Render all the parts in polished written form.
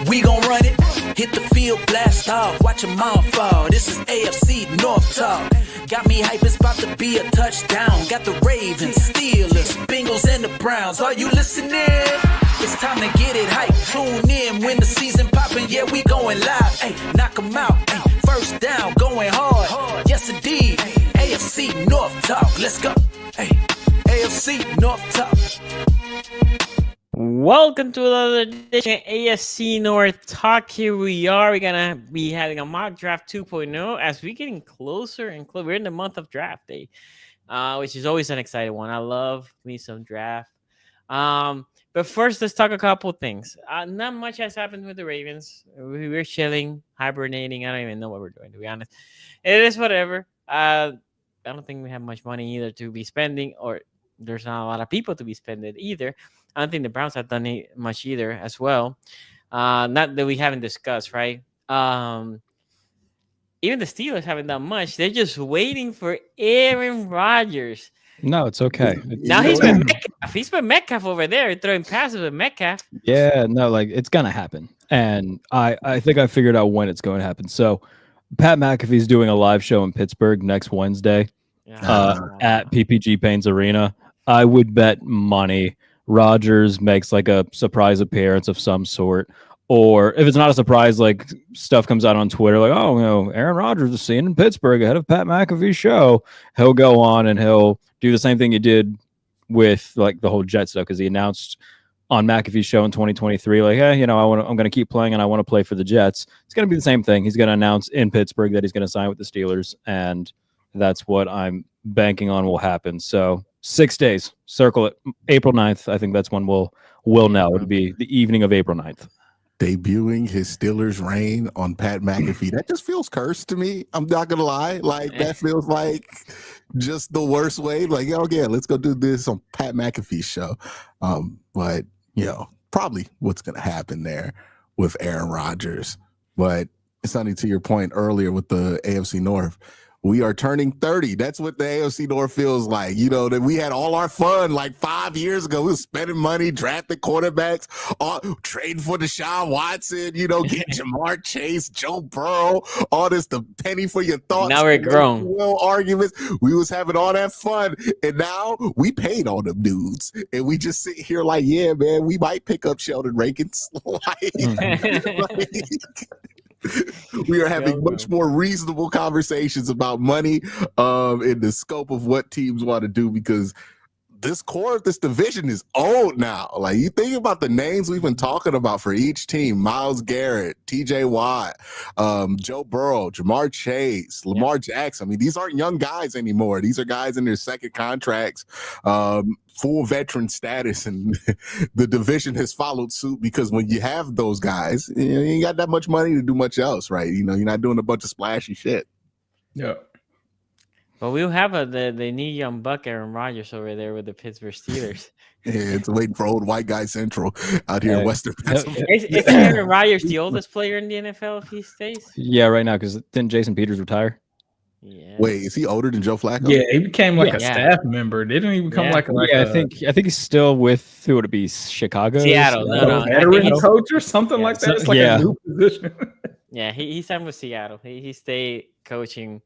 We gon' run it. Hit the field, blast off. Watch them all fall. This is AFC North talk. Got me hype, it's about to be a touchdown. Got the Ravens, Steelers, Bengals, and the Browns. Are you listening? It's time to get it hype. Tune in when the season poppin'. Yeah, we going live. Ay, knock 'em out. Ay, first down, going hard. Yes, indeed. AFC North talk. Let's go. Ay, AFC North talk. Welcome to another edition of AFC North Talk. Here we are. We're going to be having a mock draft 2.0 as we're getting closer and closer. We're in the month of draft day, which is always an exciting one. I love me some draft. But first, let's talk a couple things. Not much has happened with the Ravens. We're chilling, hibernating. I don't even know what we're doing, to be honest. It is whatever. I don't think we have much money either to be spending, or there's not a lot of people to be spending either. I don't think the Browns have done much either as well. Not that we haven't discussed, right? Even the Steelers haven't done much. They're just waiting for Aaron Rodgers. No, it's okay. Now he's been Metcalf. He's been Metcalf over there throwing passes with Metcalf. Yeah, no, like it's gonna happen, and I think I figured out when it's going to happen. So, Pat McAfee's doing a live show in Pittsburgh next Wednesday at PPG Paints Arena. I would bet money Rodgers makes like a surprise appearance of some sort, or if it's not a surprise, like stuff comes out on Twitter, like, oh, you know, Aaron Rodgers is seen in Pittsburgh ahead of Pat McAfee's show. He'll go on and he'll do the same thing he did with like the whole Jet stuff, because he announced on McAfee's show in 2023, like, hey, you know, I'm going to keep playing and I want to play for the Jets. It's going to be the same thing. He's going to announce in Pittsburgh that he's going to sign with the Steelers, and that's what I'm banking on will happen. So 6 days, circle it. April 9th. I think that's when we'll know. It'll be the evening of April 9th. Debuting his Steelers reign on Pat McAfee. That just feels cursed to me. I'm not going to lie. Like, that feels like just the worst way. Like, oh, yeah, let's go do this on Pat McAfee's show. But, you know, probably what's going to happen there with Aaron Rodgers. But it's something to your point earlier with the AFC North. We are turning 30. That's what the AFC North feels like. You know, that we had all our fun like 5 years ago. We were spending money, drafting quarterbacks, trading for Deshaun Watson, you know, getting Jamar Chase, Joe Burrow, all this, the penny for your thoughts. Now we're grown. Arguments. We was having all that fun. And now we paid all them dudes. And we just sit here like, yeah, man, we might pick up Sheldon Rankins. We are having much more reasonable conversations about money and the scope of what teams want to do, because this core of this division is old now. Like, you think about the names we've been talking about for each team: Myles Garrett, TJ Watt, Joe Burrow, Jamar Chase, Lamar Jackson. I mean, these aren't young guys anymore. These are guys in their second contracts, full veteran status, and the division has followed suit, because when you have those guys, you know, you ain't got that much money to do much else, right? You know, you're not doing a bunch of splashy shit. Yeah. But we'll have the new young buck Aaron Rodgers over there with the Pittsburgh Steelers. Yeah, it's waiting for old white guy central out here in Western Pennsylvania. Is Aaron Rodgers the oldest player in the NFL if he stays? Yeah, right now, because didn't Jason Peters retire? Yeah. Wait, is he older than Joe Flacco? Yeah, he became like a staff member. Didn't he become like I think he's still with, who would it be, Chicago? Seattle. No, veteran coach or something like that. It's like a new position. Yeah, he signed with Seattle. He stayed coaching.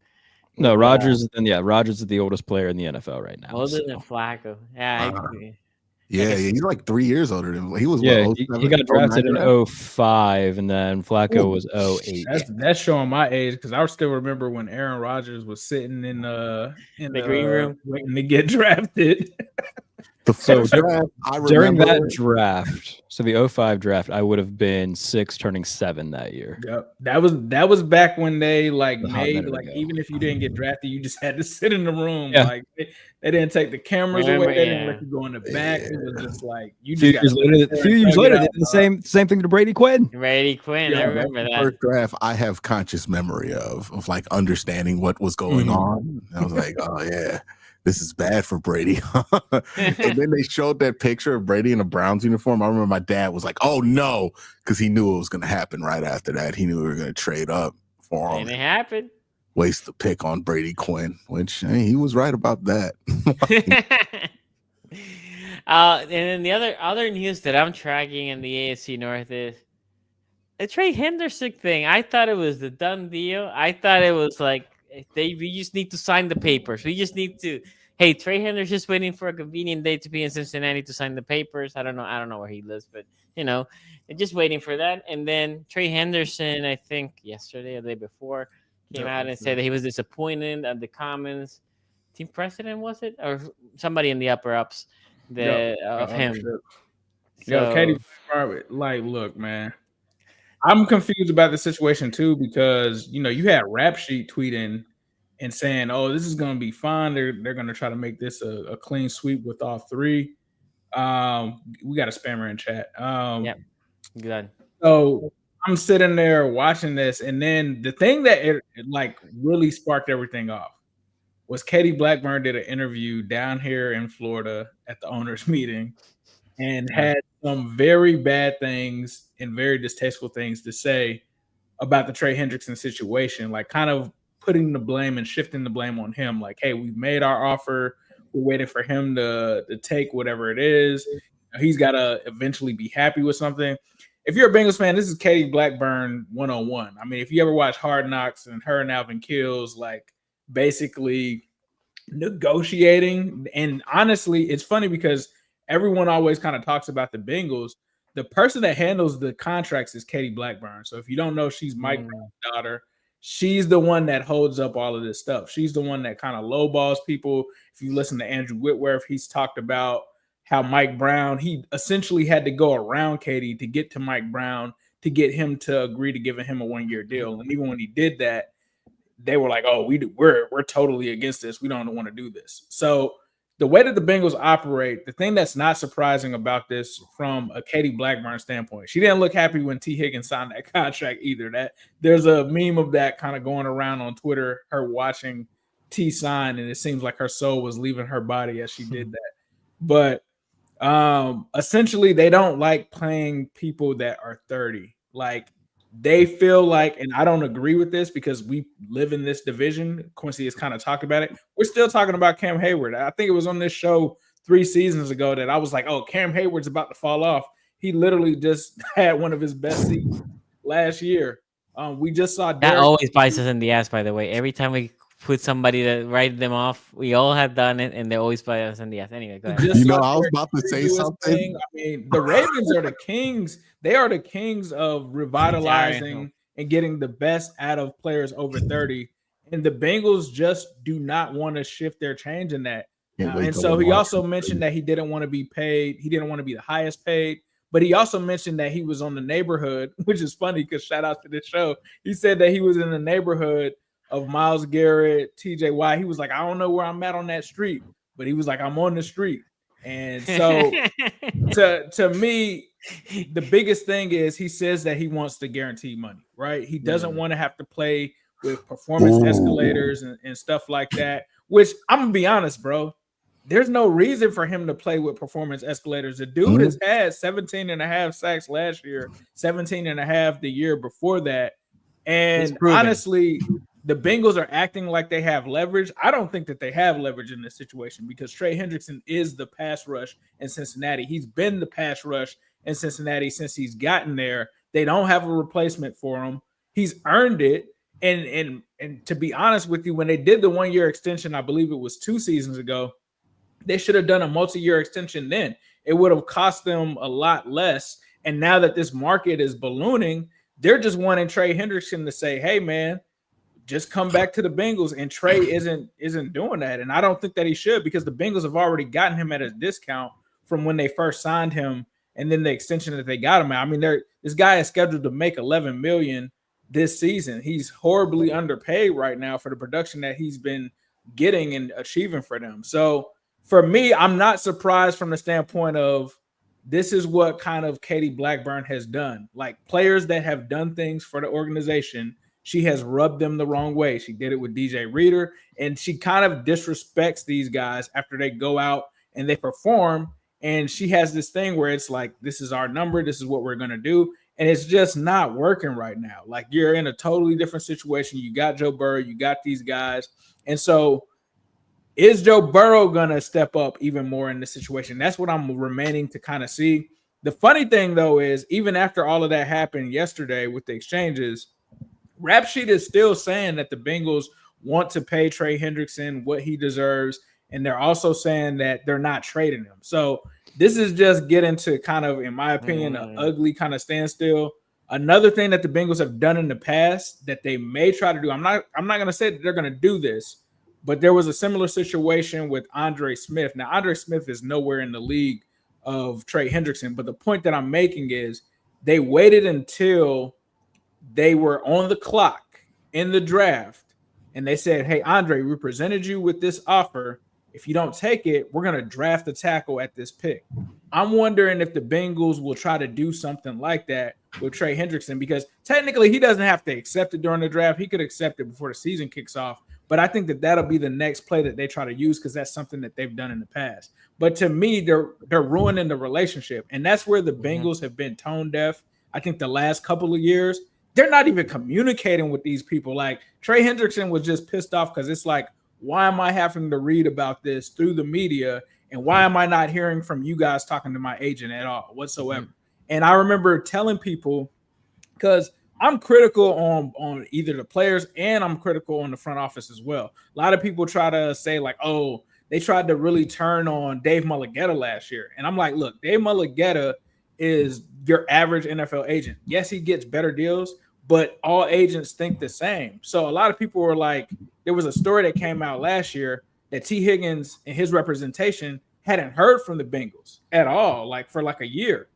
No, Rodgers is the oldest player in the NFL right now. Older than Flacco. Yeah. Yeah, he's like 3 years older than he was. Yeah, he got drafted in 05, and then Flacco was 08. That's showing my age, because I still remember when Aaron Rodgers was sitting in the green room waiting to get drafted. During that draft, so the 05 draft, I would have been 6, turning 7 that year. Yep. That was back when they made even if you didn't get drafted, you just had to sit in the room. Yeah. Like they didn't take the cameras away. They didn't let you go in the back. It was just like a few years later, they did the same thing to Brady Quinn. I remember that. First draft I have conscious memory of like understanding what was going on. I was like, oh yeah, this is bad for Brady. And then they showed that picture of Brady in a Browns uniform. I remember my dad was like, oh no, because he knew it was going to happen right after that. He knew we were going to trade up for him. And it happened. Waste the pick on Brady Quinn, which he was right about that. And then the other news that I'm tracking in the AFC North is The Trey Henderson thing, I thought it was the done deal. I thought it was like we just need to sign the papers. We just need to. Hey, Trey Henderson's just waiting for a convenient day to be in Cincinnati to sign the papers. I don't know where he lives, but just waiting for that. And then Trey Henderson, I think yesterday or the day before, came out and said that he was disappointed at the comments. Team president, was it, or somebody in the upper ups of him? So, Katie, like, look, man, I'm confused about the situation too because you had Rap Sheet tweeting and saying, "Oh, this is going to be fine. They're going to try to make this a clean sweep with all three." We got a spammer in chat. Yeah, good. So I'm sitting there watching this, and then the thing that it like really sparked everything off was Katie Blackburn did an interview down here in Florida at the owners' meeting and had some very bad things and very distasteful things to say about the Trey Hendrickson situation, like kind of putting the blame and shifting the blame on him. Like, hey, we've made our offer. We're waiting for him to take whatever it is. He's got to eventually be happy with something. If you're a Bengals fan, this is Katie Blackburn 101. I mean, if you ever watch Hard Knocks and her and Alvin Kills, like basically negotiating. And honestly, it's funny because everyone always kind of talks about the Bengals. The person that handles the contracts is Katie Blackburn. So if you don't know, she's Mike Brown's daughter. She's the one that holds up all of this stuff. She's the one that kind of lowballs people. If you listen to Andrew Whitworth, he's talked about how Mike Brown, he essentially had to go around Katie to get to Mike Brown to get him to agree to giving him a 1-year deal. And even when he did that, they were like, "Oh, we're totally against this. We don't want to do this." So the way that the Bengals operate, the thing that's not surprising about this from a Katie Blackburn standpoint, she didn't look happy when T. Higgins signed that contract either. That there's a meme of that kind of going around on Twitter, her watching T sign, and it seems like her soul was leaving her body as she did that. But essentially, they don't like playing people that are 30. Like, they feel like, and I don't agree with this because we live in this division. Quincy has kind of talked about it. We're still talking about Cam Hayward. I think it was on this show 3 seasons ago that I was like, "Oh, Cam Hayward's about to fall off." He literally just had one of his best seasons last year. We just saw that always bites us in the ass. By the way, every time we put somebody to write them off, we all have done it, and they always bite us in the ass. Anyway, go ahead. I was about to say something. I mean, the Ravens are the kings. They are the kings of revitalizing and getting the best out of players over 30. And the Bengals just do not want to shift their change in that. And so he also mentioned that he didn't want to be paid. He didn't want to be the highest paid. But he also mentioned that he was on the neighborhood, which is funny because shout out to this show. He said that he was in the neighborhood of Myles Garrett, TJ Watt. He was like, "I don't know where I'm at on that street," but he was like, "I'm on the street." And so to me, the biggest thing is he says that he wants to guarantee money, right? He doesn't want to have to play with performance escalators and stuff like that, which I'm going to be honest, bro. There's no reason for him to play with performance escalators. The dude has had 17 and a half sacks last year, 17 and a half the year before that. And honestly, the Bengals are acting like they have leverage. I don't think that they have leverage in this situation because Trey Hendrickson is the pass rush in Cincinnati. He's been the pass rush in Cincinnati since he's gotten there. They don't have a replacement for him. He's earned it. And to be honest with you, when they did the 1-year extension, I believe it was 2 seasons ago, they should have done a multi-year extension then. It would have cost them a lot less. And now that this market is ballooning, they're just wanting Trey Hendrickson to say, "Hey, man, just come back to the Bengals." And Trey isn't doing that. And I don't think that he should because the Bengals have already gotten him at a discount from when they first signed him and then the extension that they got him at. I mean, this guy is scheduled to make $11 million this season. He's horribly underpaid right now for the production that he's been getting and achieving for them. So for me, I'm not surprised from the standpoint of this is what kind of Katie Blackburn has done. Like, players that have done things for the organization, she has rubbed them the wrong way. She did it with DJ Reader, and she kind of disrespects these guys after they go out and they perform. And she has this thing where it's like, "This is our number. This is what we're going to do." And it's just not working right now. Like, you're in a totally different situation. You got Joe Burrow. You got these guys. And so is Joe Burrow going to step up even more in this situation? That's what I'm remaining to kind of see. The funny thing, though, is even after all of that happened yesterday with the exchanges, Rap Sheet is still saying that the Bengals want to pay Trey Hendrickson what he deserves, and they're also saying that they're not trading him. So this is just getting to kind of, in my opinion, an ugly kind of standstill. Another thing that the Bengals have done in the past that they may try to do, I'm not going to say that they're going to do this, but there was a similar situation with Andre Smith. Now, Andre Smith is nowhere in the league of Trey Hendrickson, but the point that I'm making is they waited until they were on the clock in the draft, and they said, hey, Andre, we presented you with this offer. If you don't take it, we're going to draft a tackle at this pick. I'm wondering if the Bengals will try to do something like that with Trey Hendrickson, because technically he doesn't have to accept it during the draft. He could accept it before the season kicks off. But I think that that'll be the next play that they try to use, because that's something that they've done in the past. But to me, they're ruining the relationship. And that's where the Bengals have been tone deaf. I think the last couple of years, they're not even communicating with these people. Like Trey Hendrickson was just pissed off because it's like, why am I having to read about this through the media? And why am I not hearing from you guys talking to my agent at all whatsoever? And I remember telling people, because I'm critical on either the players and I'm critical on the front office as well. A lot of people try to say like, oh, they tried to really turn on Dave Mulligetta last year. And I'm like, look, Dave Mulligetta is your average NFL agent. Yes, he gets better deals, but all agents think the same. So a lot of people were like, there was a story that came out last year that T. Higgins and his representation hadn't heard from the Bengals at all, like for like a year.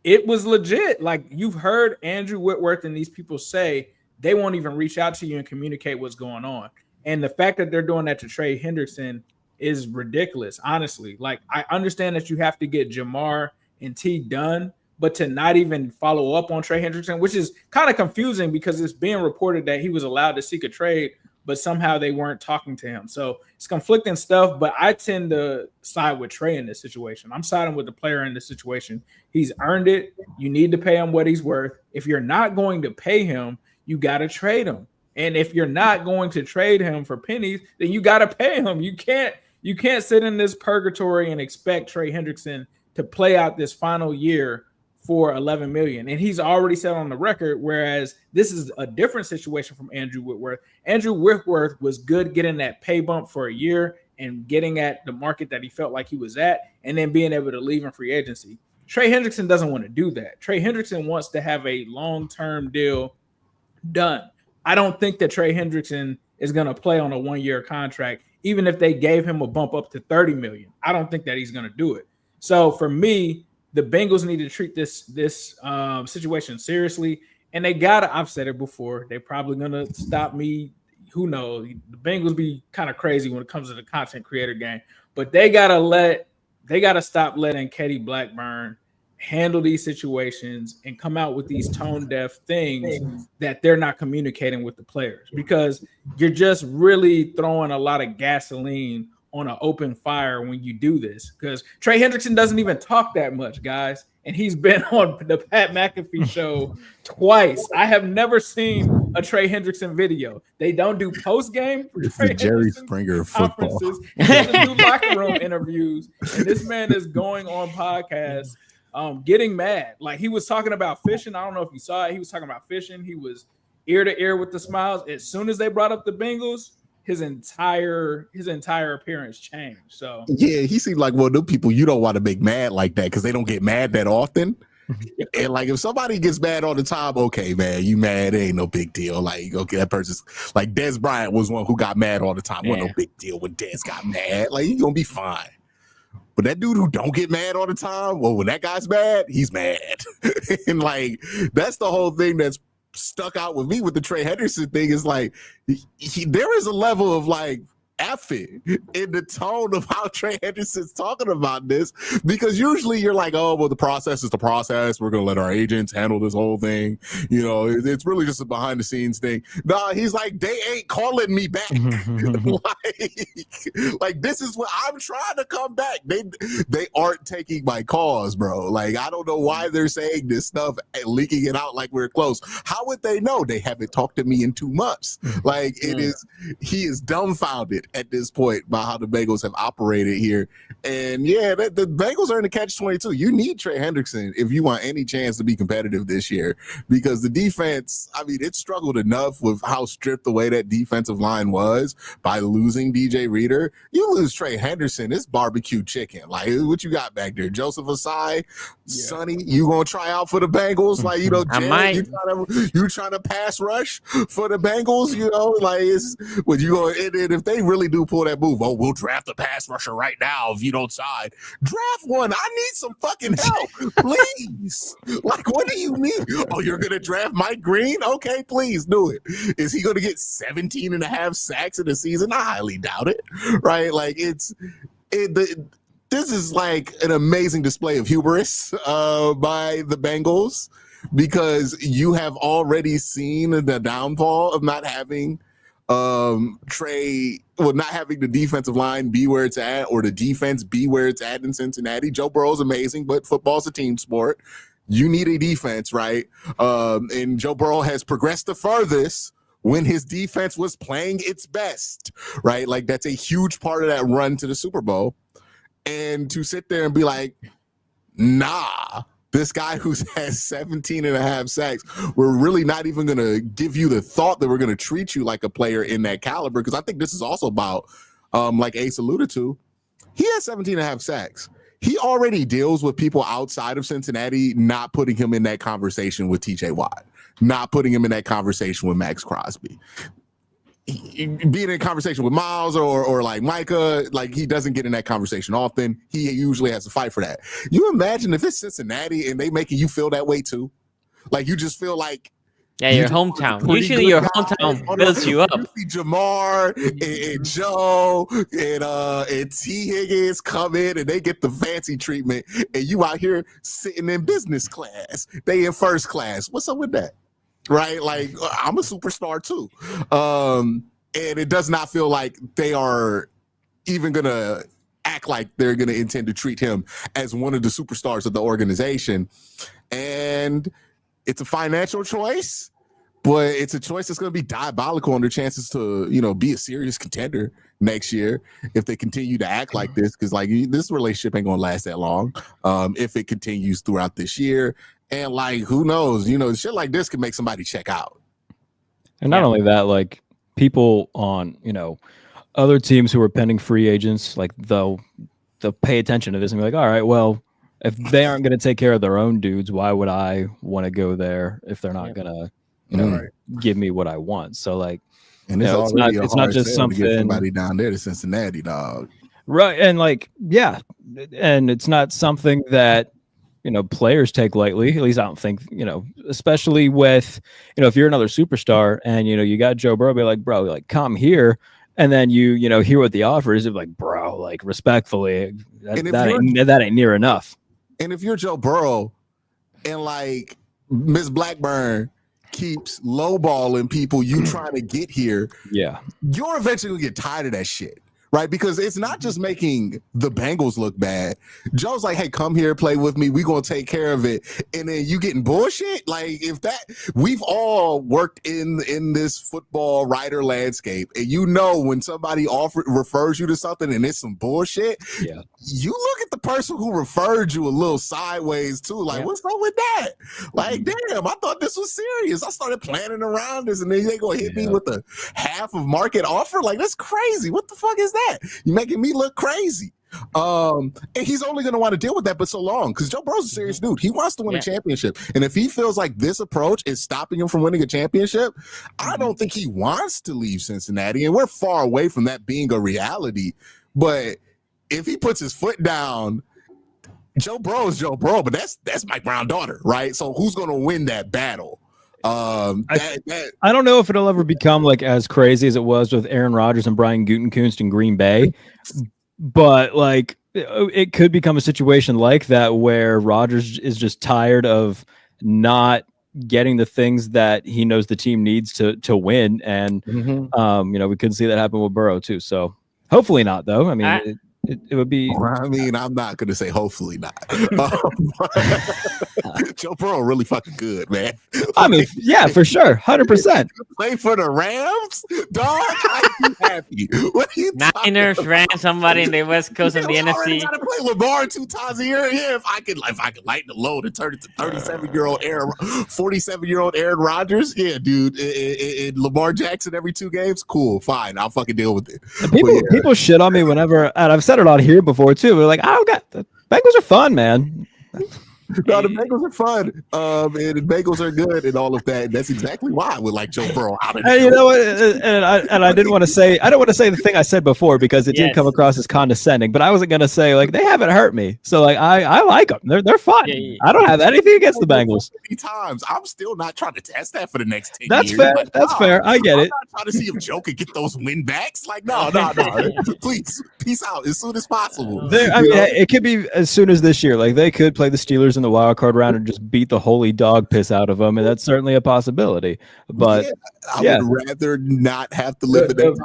It was legit. Like you've heard Andrew Whitworth and these people say they won't even reach out to you and communicate what's going on. And the fact that they're doing that to Trey Hendrickson is ridiculous, honestly. Like I understand that you have to get Jamar and T done, but to not even follow up on Trey Hendrickson, which is kind of confusing because it's being reported that he was allowed to seek a trade, but somehow they weren't talking to him. So it's conflicting stuff, but I tend to side with Trey in this situation. I'm siding with the player in this situation. He's earned it. You need to pay him what he's worth. If you're not going to pay him, you got to trade him. And if you're not going to trade him for pennies, then you got to pay him. You can't sit in this purgatory and expect Trey Hendrickson to play out this final year for $11 million. And he's already said on the record, whereas this is a different situation from Andrew Whitworth. Andrew Whitworth was good getting that pay bump for a year and getting at the market that he felt like he was at, and then being able to leave in free agency. Trey Hendrickson doesn't want to do that. Trey Hendrickson wants to have a long-term deal done. I don't think that Trey Hendrickson is going to play on a one-year contract, even if they gave him a bump up to $30 million. I don't think that he's going to do it. So for me, the Bengals need to treat this situation seriously, and they gotta. I've said it before. They're probably gonna stop me. Who knows? The Bengals be kind of crazy when it comes to the content creator game, but they gotta stop letting Katie Blackburn handle these situations and come out with these tone deaf things that they're not communicating with the players, because you're just really throwing a lot of gasoline on an open fire when you do this, because Trey Hendrickson doesn't even talk that much, guys. And he's been on the Pat McAfee show twice. I have never seen a Trey Hendrickson video. They don't do post-game. It's the Jerry Springer football. He doesn't do locker room interviews. And this man is going on podcasts, getting mad. Like he was talking about fishing. I don't know if you saw it. He was talking about fishing. He was ear to ear with the smiles. As soon as they brought up the Bengals, his entire appearance changed. So yeah, he seemed like one of the people you don't want to make mad like that, because they don't get mad that often. And like if somebody gets mad all the time, okay, man, you mad, it ain't no big deal. Like, okay, that person's like Dez Bryant was one who got mad all the time. Yeah. Wasn't no big deal when Dez got mad. Like, he's gonna be fine. But that dude who don't get mad all the time, well, when that guy's mad, he's mad. And like that's the whole thing that's stuck out with me with the Trey Hendrickson thing, is like there is a level of like effort in the tone of how Trey Hendrickson's talking about this, because usually you're like, oh, well, the process is the process. We're going to let our agents handle this whole thing. You know, it's really just a behind the scenes thing. No, he's like, they ain't calling me back. like this is what I'm trying to come back. They aren't taking my calls, bro. Like, I don't know why they're saying this stuff and leaking it out like we're close. How would they know? They haven't talked to me in 2 months. Like he is dumbfounded. at this point by how the Bengals have operated here. And yeah, the Bengals are in the catch-22. You need Trey Hendrickson if you want any chance to be competitive this year, because the defense, I mean, it struggled enough with how stripped the way that defensive line was by losing DJ Reader. You lose Trey Henderson, it's barbecue chicken. Like, what you got back there? Joseph Asai, Sonny, you gonna try out for the Bengals? Like, you know, Jared, you trying to pass rush for the Bengals? You know, like, it's when you go, and if they really do pull that move, oh, we'll draft a pass rusher right now if you don't sign. Draft one. I need some fucking help, please. Like, what do you mean? Oh, you're gonna draft Mike Green? Okay, please do it. Is he gonna get 17 and a half sacks in the season? I highly doubt it. Right? Like, this is like an amazing display of hubris by the Bengals, because you have already seen the downfall of not having not having the defensive line be where it's at, or the defense be where it's at in Cincinnati. Joe Burrow's amazing, but football's a team sport. You need a defense, right? And Joe Burrow has progressed the furthest when his defense was playing its best, right? Like, that's a huge part of that run to the Super Bowl. And to sit there and be like, nah, this guy who's has 17 and a half sacks, we're really not even going to give you the thought that we're going to treat you like a player in that caliber. Because I think this is also about, like Ace alluded to, he has 17 and a half sacks. He already deals with people outside of Cincinnati not putting him in that conversation with TJ Watt, not putting him in that conversation with Max Crosby. Being in a conversation with Miles or like Micah, like, he doesn't get in that conversation often. He usually has to fight for that. You imagine if it's Cincinnati and they making you feel that way too? Like, you just feel like, yeah, your hometown. Usually your hometown builds you up. You see Jamar and Joe and T. Higgins come in and they get the fancy treatment, and you out here sitting in business class. They in first class. What's up with that? Right? Like, I'm a superstar too. And it does not feel like they are even going to act like they're going to intend to treat him as one of the superstars of the organization. And it's a financial choice, but it's a choice that's going to be diabolical on their chances to, you know, be a serious contender next year if they continue to act like this. Because, like, this relationship ain't going to last that long if it continues throughout this year. And, like, who knows? You know, shit like this can make somebody check out. And not only that, like, people on, you know, other teams who are pending free agents, like, they'll pay attention to this and be like, all right, well, if they aren't going to take care of their own dudes, why would I want to go there if they're not going to, you know, give me what I want? So, like, and it's not just something to get somebody down there to Cincinnati, dog. Right. And, like, yeah. And it's not something that, you know, players take lightly. At least I don't think, you know, especially with, you know, if you're another superstar and, you know, you got Joe Burrow, be like, bro, like, come here. And then you know, hear what the offer is. Like, bro, like, respectfully, that ain't near enough. And if you're Joe Burrow and, like, Miss Blackburn keeps lowballing people you trying to get here, yeah, you're eventually gonna get tired of that shit. Right? Because it's not just making the Bengals look bad. Joe's like, hey, come here, play with me. We're going to take care of it. And then you getting bullshit? Like, if that, we've all worked in this football writer landscape. And you know when somebody refers you to something and it's some bullshit, yeah, you look at the person who referred you a little sideways too. Like, what's up with that? Like, damn, I thought this was serious. I started planning around this and then they going to hit me with a half of market offer? Like, that's crazy. What the fuck is that? You're making me look crazy. And he's only going to want to deal with that but so long, because Joe Burrow's a serious dude. He wants to win a championship. And if he feels like this approach is stopping him from winning a championship, I don't think he wants to leave Cincinnati. And we're far away from that being a reality. But if he puts his foot down, Joe Burrow is Joe Burrow, but that's Mike Brown's daughter, right? So who's going to win that battle? I don't know if it'll ever become like as crazy as it was with Aaron Rodgers and Brian Gutekunst in Green Bay, but like it could become a situation like that where Rodgers is just tired of not getting the things that he knows the team needs to win, and you know, we could see that happen with Burrow too. So hopefully not, though. I mean, It would be. I mean, I'm not gonna say hopefully not. Joe Burrow really fucking good, man. I mean, yeah, for sure, 100%. Play for the Rams, dog. I'd be happy. What are you Niners ran somebody in the West Coast of the NFC. Gotta play Lamar 2 times a year. Yeah, if I could lighten the load and turn it to 47-year-old Aaron Rodgers. Yeah, dude. And Lamar Jackson every 2 games. Cool, fine. I'll fucking deal with it. And people shit on me whenever, and I've said it on here before too. They're like, the Bengals are fun, man. No, the Bengals are fun, and the Bengals are good, and all of that. And that's exactly why I would like Joe Burrow out of And you know what? And I didn't want to say. I don't want to say the thing I said before because it did come across as condescending. But I wasn't gonna say like they haven't hurt me. So like I like them. They're fun. Yeah. I don't have anything against the Bengals. Times I'm still not trying to test that for the next 10 That's years. Fair. Like, that's fair. I get it. I'm not trying to see if Joe could get those win backs. Like no. Please, peace out as soon as possible. I mean, it could be as soon as this year. Like they could play the Steelers in the wild card round and just beat the holy dog piss out of them, and that's certainly a possibility. But I would rather not have to live in that.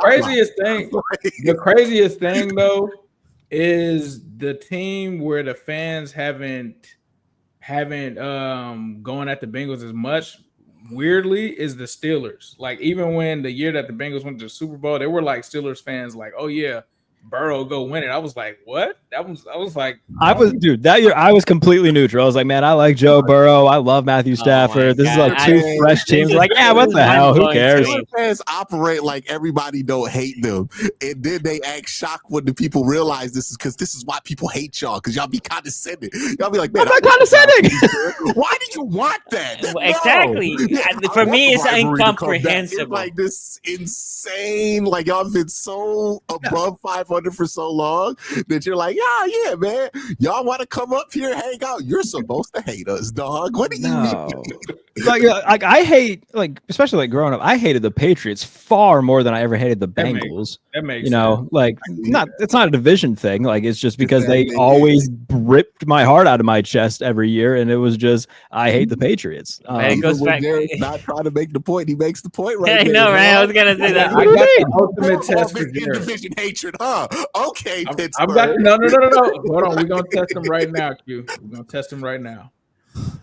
The craziest thing though is the team where the fans haven't going at the Bengals as much. Weirdly, is the Steelers. Like even when the year that the Bengals went to the Super Bowl, they were like Steelers fans, like, oh yeah, Burrow go win it. I was like, what? I was like, that year I was completely neutral. I was like, man, I like Joe Burrow. I love Matthew Stafford. This is like 2 fresh teams. Like, yeah, what the hell? Who cares? Fans operate like everybody don't hate them, and then they act shocked when the people realize this is because this is why people hate y'all, because y'all be condescending. Y'all be like, man, I'm not condescending. Why did you want that? Exactly. For me, it's incomprehensible. It's like this insane. Like y'all have been so above 500 for so long that you're like, yeah, man. Y'all want to come up here, hang out? You're supposed to hate us, dog. What do you mean? Like I hate, like, especially like growing up, I hated the Patriots far more than I ever hated the Bengals. That makes you know sense. Like it's not a division thing. Like it's just because they always ripped my heart out of my chest every year, and it was just I hate the Patriots. It goes back. Not trying to make the point. He makes the point right. I know, right? I was gonna say that. I got the ultimate test for division hatred, huh? Okay, I've got no. Hold on, we're gonna test him right now, Q. We're gonna test him right now.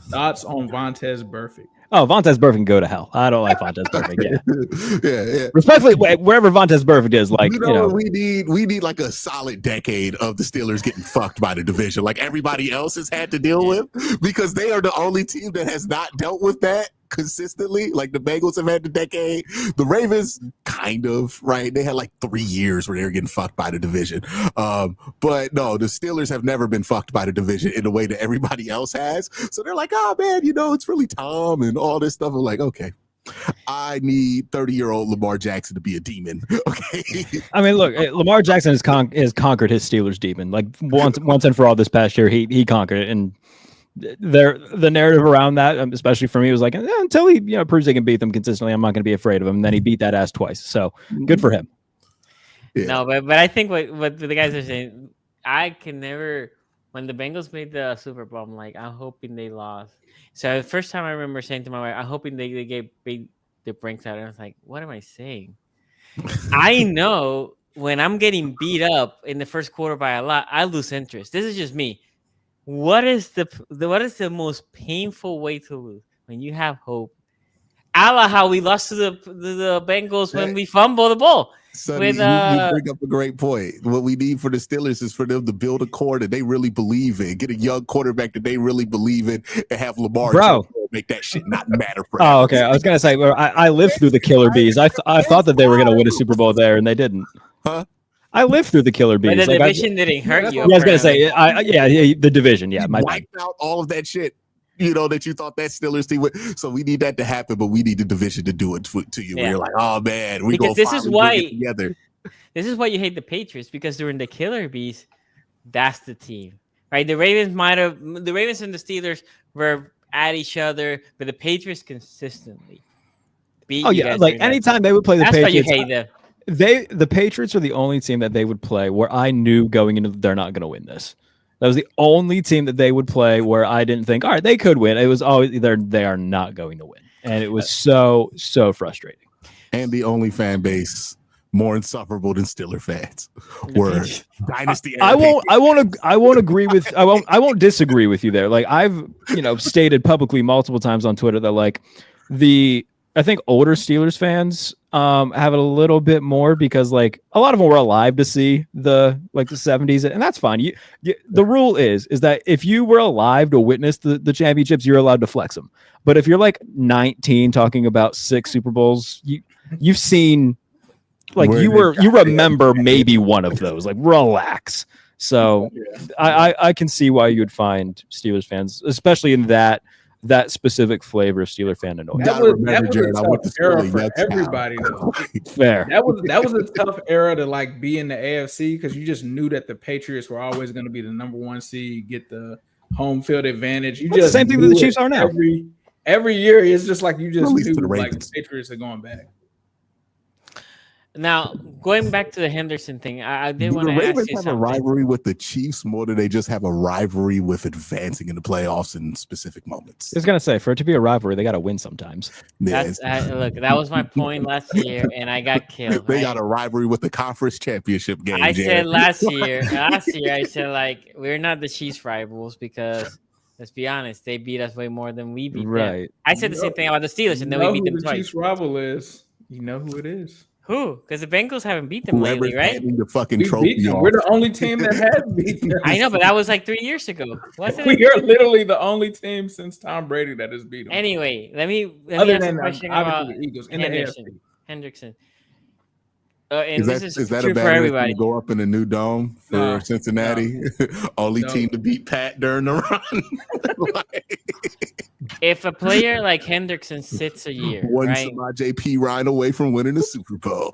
Thoughts on Vontaze Burfict? Oh, Vontaze Burfict can go to hell. I don't like Vontaze Burfict. Yeah. Respectfully, wherever Vontaze Burfict is, like we need like a solid decade of the Steelers getting fucked by the division, like everybody else has had to deal with, because they are the only team that has not dealt with that consistently. Like the Bengals have had the decade, the Ravens kind of, right? They had like 3 years where they were getting fucked by the division. But no, the Steelers have never been fucked by the division in the way that everybody else has. So they're like, oh man, it's really Tom and all this stuff. I'm like, okay, I need 30-year-old Lamar Jackson to be a demon. Okay. I mean, look, Lamar Jackson has conquered his Steelers demon. Like once and for all this past year, he conquered it. And the narrative around that, especially for me, was like, until he proves he can beat them consistently, I'm not going to be afraid of him. And then he beat that ass twice, so good for him. Yeah. No, but I think what the guys are saying, I can never. When the Bengals made the Super Bowl, I'm like, I'm hoping they lost. So the first time I remember saying to my wife, I'm hoping they get beat the brinks out. And I was like, what am I saying? I know when I'm getting beat up in the first quarter by a lot, I lose interest. This is just me. What is the most painful way to lose? When you have hope. A la how we lost to the Bengals when we fumbled the ball. Sonny, you bring up a great point. What we need for the Steelers is for them to build a core that they really believe in, get a young quarterback that they really believe in, and have Lamar make that shit not matter for Oh, okay. I was gonna say, I lived through the Killer Bees. I thought that they were gonna win a Super Bowl there, and they didn't. Huh? I lived through the Killer Bees. But the division didn't hurt you. I was gonna say, the division. Yeah, my wiped out all of that shit. That you thought that Steelers team would. So we need that to happen, but we need the division to do it to you. Yeah. Where you're like, oh man, we go together. This is why you hate the Patriots, because during the Killer Bees, that's the team, right? The Ravens and the Steelers were at each other, but the Patriots consistently beat. Oh yeah, like anytime they would play the Patriots. That's why you hate them. The Patriots are the only team that they would play where I knew going into they're not going to win this. That was the only team that they would play where I didn't think, all right, they could win. It was always they are not going to win, and it was so frustrating. And the only fan base more insufferable than Steeler fans. Were dynasty. I won't agree with. I won't disagree with you there. Like I've stated publicly multiple times on Twitter that like I think older Steelers fans have it a little bit more because like a lot of them were alive to see the 70s, and that's fine. The rule is that if you were alive to witness the championships, you're allowed to flex them. But if you're like 19 talking about 6 Super Bowls, you've seen like you remember maybe one of those. Like relax. So I can see why you would find Steelers fans, especially in that specific flavor of Steeler fan annoying. That was a tough era for everybody, though. Fair. That was a tough era to like be in the AFC because you just knew that the Patriots were always going to be the number 1 seed, get the home field advantage. You just the same thing that the Chiefs are now. Every year, it's just like you just knew like the Patriots are going back. Now, going back to the Henderson thing, I did want to ask you something. Have a rivalry with the Chiefs more than they just have a rivalry with advancing in the playoffs in specific moments. I was gonna say, for it to be a rivalry, they got to win sometimes. Look, that was my point last year, and I got killed. They got a rivalry with the conference championship game. I said last year, I said like we're not the Chiefs rivals because let's be honest, they beat us way more than we beat them. I said the same thing about the Steelers, and then we beat them twice. The Chiefs rival is, you know who it is. Who? Because the Bengals haven't beat them lately, right? The fucking trophy We're the only team that has beaten them. I know, but that was like 3 years ago. Wasn't we are literally the only team since Tom Brady that has beat them. Anyway, let me Other ask than a question obviously about the Eagles and Hendrickson. the And is that true a bad for everybody. to go up in a new dome for Cincinnati? Only team to beat Pat during the run. If a player like Hendrickson sits a year, right? JP Ryan away from winning the Super Bowl.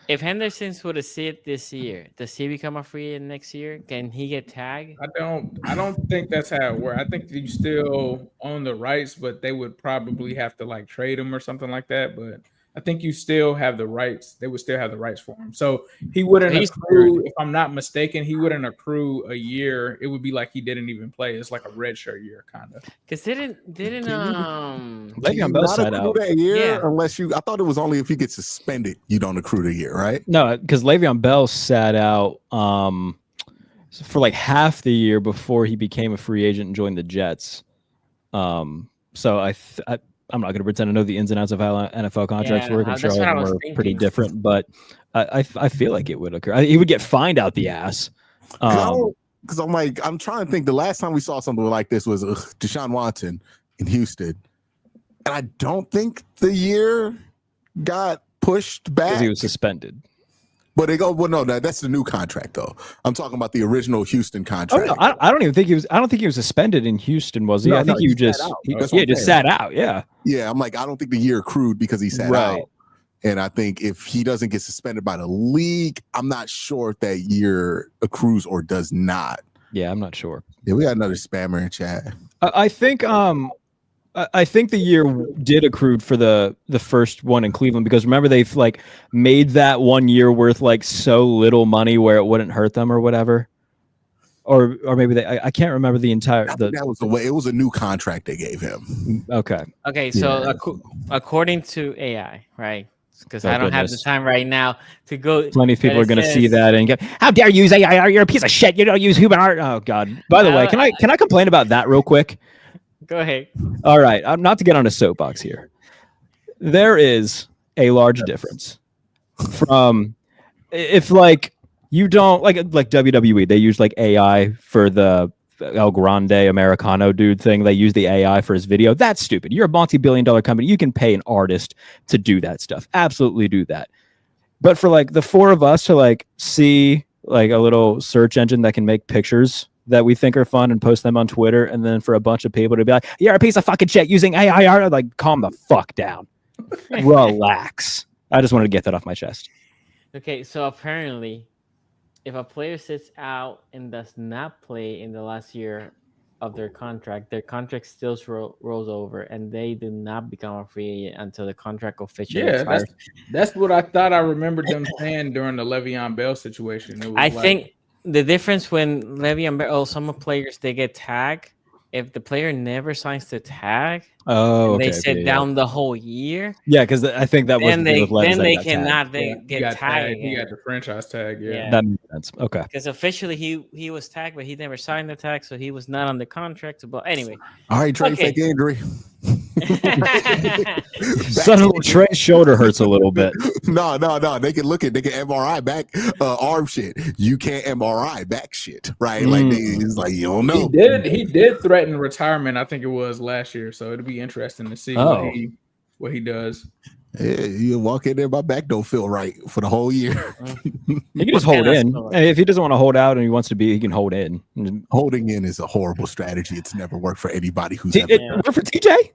If Henderson would have sit this year, does he become a free agent next year? Can he get tagged? I don't think that's how it works. I think you still own the rights, but they would probably have to like trade him or something like that. But I think you still have the rights. They would still have the rights for him. So he wouldn't accrue, if I'm not mistaken, he wouldn't accrue a year. It would be like he didn't even play. It's like a redshirt year, kind of. Because didn't Le'Veon Bell sat out that year unless I thought it was only if you get suspended, you don't accrue the year, right? No, because Le'Veon Bell sat out for like half the year before he became a free agent and joined the Jets. So I'm not going to pretend to know the ins and outs of how NFL contracts work. I'm sure all of them are pretty different, but I feel like it would occur. He would get fined out the ass. Because I'm trying to think. The last time we saw something like this was Deshaun Watson in Houston, and I don't think the year got pushed back. Because he was suspended. But they go, well, no, that's the new contract, though. I'm talking about the original Houston contract. Oh, no, I don't even think he was. I don't think he was suspended in Houston, was he? I think he just sat out. Yeah. Yeah, I'm like, I don't think the year accrued because he sat out. And I think if he doesn't get suspended by the league, I'm not sure if that year accrues or does not. Yeah, I'm not sure. Yeah, we got another spammer in chat. I think the year did accrue for the first one in Cleveland because remember they've like made that 1 year worth like so little money where it wouldn't hurt them or whatever, or maybe I can't remember the entire. That was the way. It was a new contract they gave him. Okay. So according to AI, right? Because I don't have the time right now to go. Plenty of people are going to see that and go, "How dare you use AI? You're a piece of shit. You don't use human art." Oh God! By the way, can I complain about that real quick? Go ahead. All right. I'm not to get on a soapbox here. There is a large difference from if like you don't like WWE, they use like AI for the El Grande Americano dude thing. They use the AI for his video. That's stupid. You're a multi-billion-dollar company. You can pay an artist to do that stuff. Absolutely do that. But for like the four of us to like see like a little search engine that can make pictures that we think are fun and post them on Twitter, and then for a bunch of people to be like, "You're a piece of fucking shit using AI art," like, calm the fuck down, relax. I just wanted to get that off my chest. Okay, so apparently, if a player sits out and does not play in the last year of their contract still rolls over, and they do not become a free agent until the contract officially expires. That's what I thought. I remembered them saying during the Le'Veon Bell situation. It was think. The difference when Le'Veon Bell, some players, they get tagged. If the player never signs the tag, Oh, And they okay. said down the whole year. Yeah, because I think that was Then the deal they with Levis then that they he got tagged. cannot He get got tagged. He got again. the franchise tag. Yeah. That makes sense. Okay. Because officially he was tagged, but he never signed the tag, so he was not on the contract. But anyway, All right, Trey, Okay. fake injury. Suddenly, Trey's shoulder hurts a little bit. No. They can MRI back arm shit. You can't MRI back shit, right? Like it's like you don't know. He did threaten retirement. I think it was last year. So it'll be interesting to see what he does. Yeah, you walk in there, my back don't feel right for the whole year. He can just hold in. And if he doesn't want to hold out and he wants to be, he can hold in. Holding in is a horrible strategy. It's never worked for anybody who's It worked for TJ.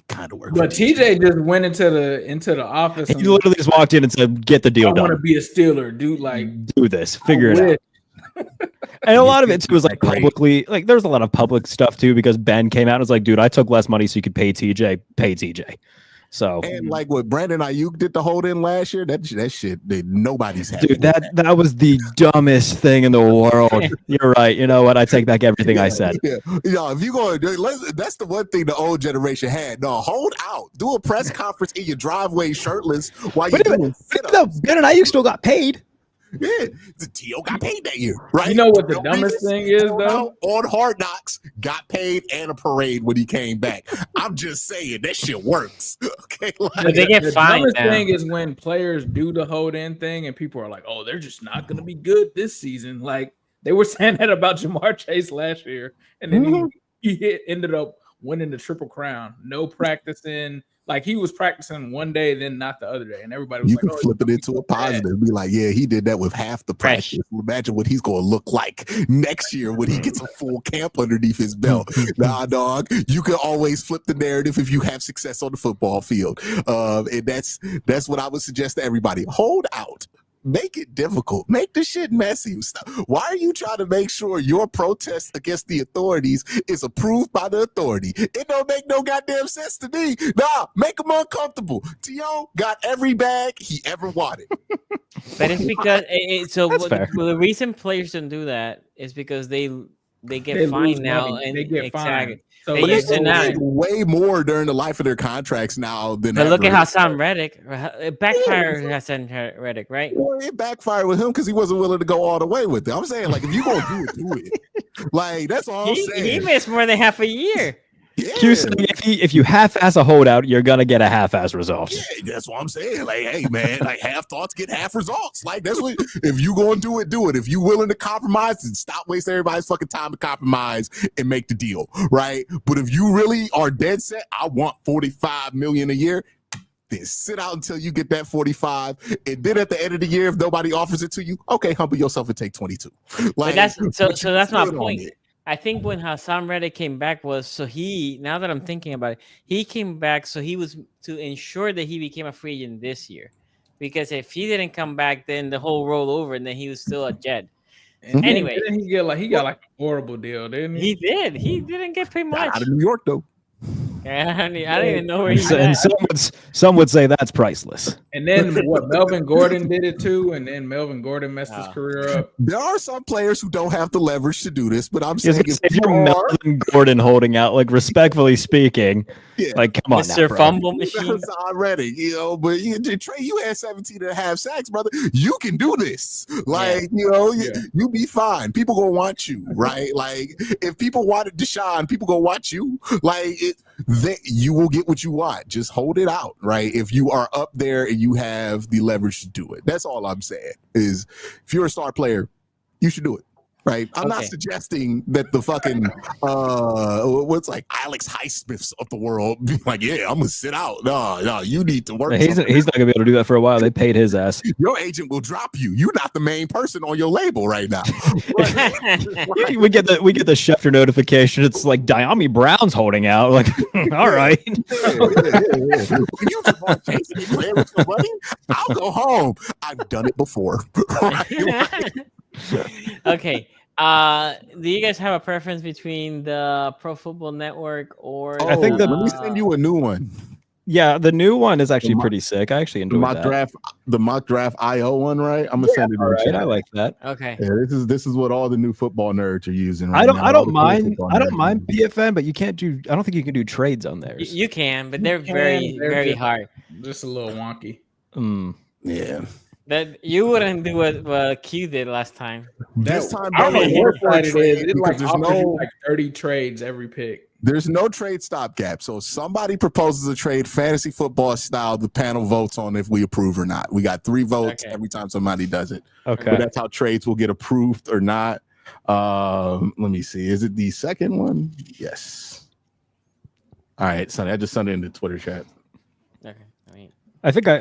Kind of worked. But TJ just went into the office. He literally just walked in and said, "Get the deal I done. want to be a Steeler, dude. Like, do this. Figure it out." And a lot of it too was like publicly, like there's a lot of public stuff too, because Ben came out and was like, "Dude, I took less money so you could pay TJ. Pay TJ." So and like what Brandon Ayuk did to hold in last year, that shit, nobody's happy. Dude, that was the dumbest thing in the world. You're right. You know what? I take back everything I said. Yeah, if you go, that's the one thing the old generation had. No, hold out. Do a press conference in your driveway shirtless while you're doing sit-ups. Ben and Ayuk still got paid. Yeah, the T.O. got paid that year, right? You know what the dumbest thing is, though? On Hard Knocks, got paid and a parade when he came back. I'm just saying, that shit works. Okay, But they get the fined dumbest now. thing is when players do the hold in thing and people are like, "Oh, they're just not going to be good this season." Like they were saying that about Jamar Chase last year, and then he ended up winning the Triple Crown. No practicing. Like he was practicing one day, then not the other day, and everybody was you like, can flip it into a positive. Be like, yeah, he did that with half the practice. Imagine what he's going to look like next year when he gets a full camp underneath his belt. Nah, dog, you can always flip the narrative if you have success on the football field. And that's what I would suggest to everybody. Hold out. Make it difficult. Make the shit messy. Why are you trying to make sure your protest against the authorities is approved by the authority? It don't make no goddamn sense to me. Nah, make them uncomfortable. T.O. got every bag he ever wanted. But it's because the reason players don't do that is because they get fined now, and they get fined. So they used to not. Way more during the life of their contracts now than. But look at Hassan Reddick. It backfired Hassan Reddick, right? Well, it backfired with him because he wasn't willing to go all the way with it. I'm saying, like, if you gonna do it. Like, that's all I'm saying. He missed more than half a year. Yeah. If you half-ass a holdout, you're gonna get a half-ass result. Yeah, that's what I'm saying. Like, hey, man, like half thoughts get half results. Like, that's what. If you gonna do it, do it. If you willing to compromise, then stop wasting everybody's fucking time to compromise and make the deal, right? But if you really are dead set, I want $45 million a year. Then sit out until you get that 45, and then at the end of the year, if nobody offers it to you, okay, humble yourself and take 22. Like, but that's my point. I think when Hassan Reddick came back now that I'm thinking about it, he came back so he was to ensure that he became a free agent this year. Because if he didn't come back, then the whole roll over and then he was still a Jet. And anyway, he got a horrible deal, didn't he? He did. He didn't get paid much. Out of New York, though. I don't even know where he's and at. some would say that's priceless. And then Melvin Gordon did it too, and then Melvin Gordon messed his career up. There are some players who don't have the leverage to do this, but I'm saying if you're Melvin Gordon holding out, like respectfully speaking, like come on, Mr. Now, Fumble Machine. That's already, but Trey, you had 17 and a half sacks, brother. You can do this. Like, you be fine. People gonna want you, right? Like, if people wanted Deshaun, people gonna want you. Like, you will get what you want. Just hold it out, right? If you are up there and you have the leverage to do it. That's all I'm saying is if you're a star player, you should do it. Right. I'm not suggesting that the fucking what's like Alex Highsmiths of the world be like, yeah, I'm gonna sit out. No, you need to work. He's not gonna be able to do that for a while. They paid his ass. Your agent will drop you. You're not the main person on your label right now. we get the Schefter notification. It's like Diami Brown's holding out. Like, all right. When you just chasing and playing with somebody, I'll go home. I've done it before. Okay. Do you guys have a preference between the Pro Football Network or? I think let me send you a new one. Yeah, the new one is actually pretty sick. I actually enjoyed that. The mock draft IO one, right? I'm gonna send it in chat. I like that. Okay. Yeah, this is what all the new football nerds are using. I don't mind PFN, but you can't do. I don't think you can do trades on theirs. You can, but they're very hard. Just a little wonky. Yeah. That you wouldn't do what Q did last time. This time, I don't know what side it is. It like there's offers you like 30 trades every pick. There's no trade stopgap. So if somebody proposes a trade, fantasy football style, the panel votes on if we approve or not. We got 3 votes every time somebody does it. Okay. But that's how trades will get approved or not. Let me see. Is it the second one? Yes. All right, Sonny. I just sent it in the Twitter chat. Okay. I think I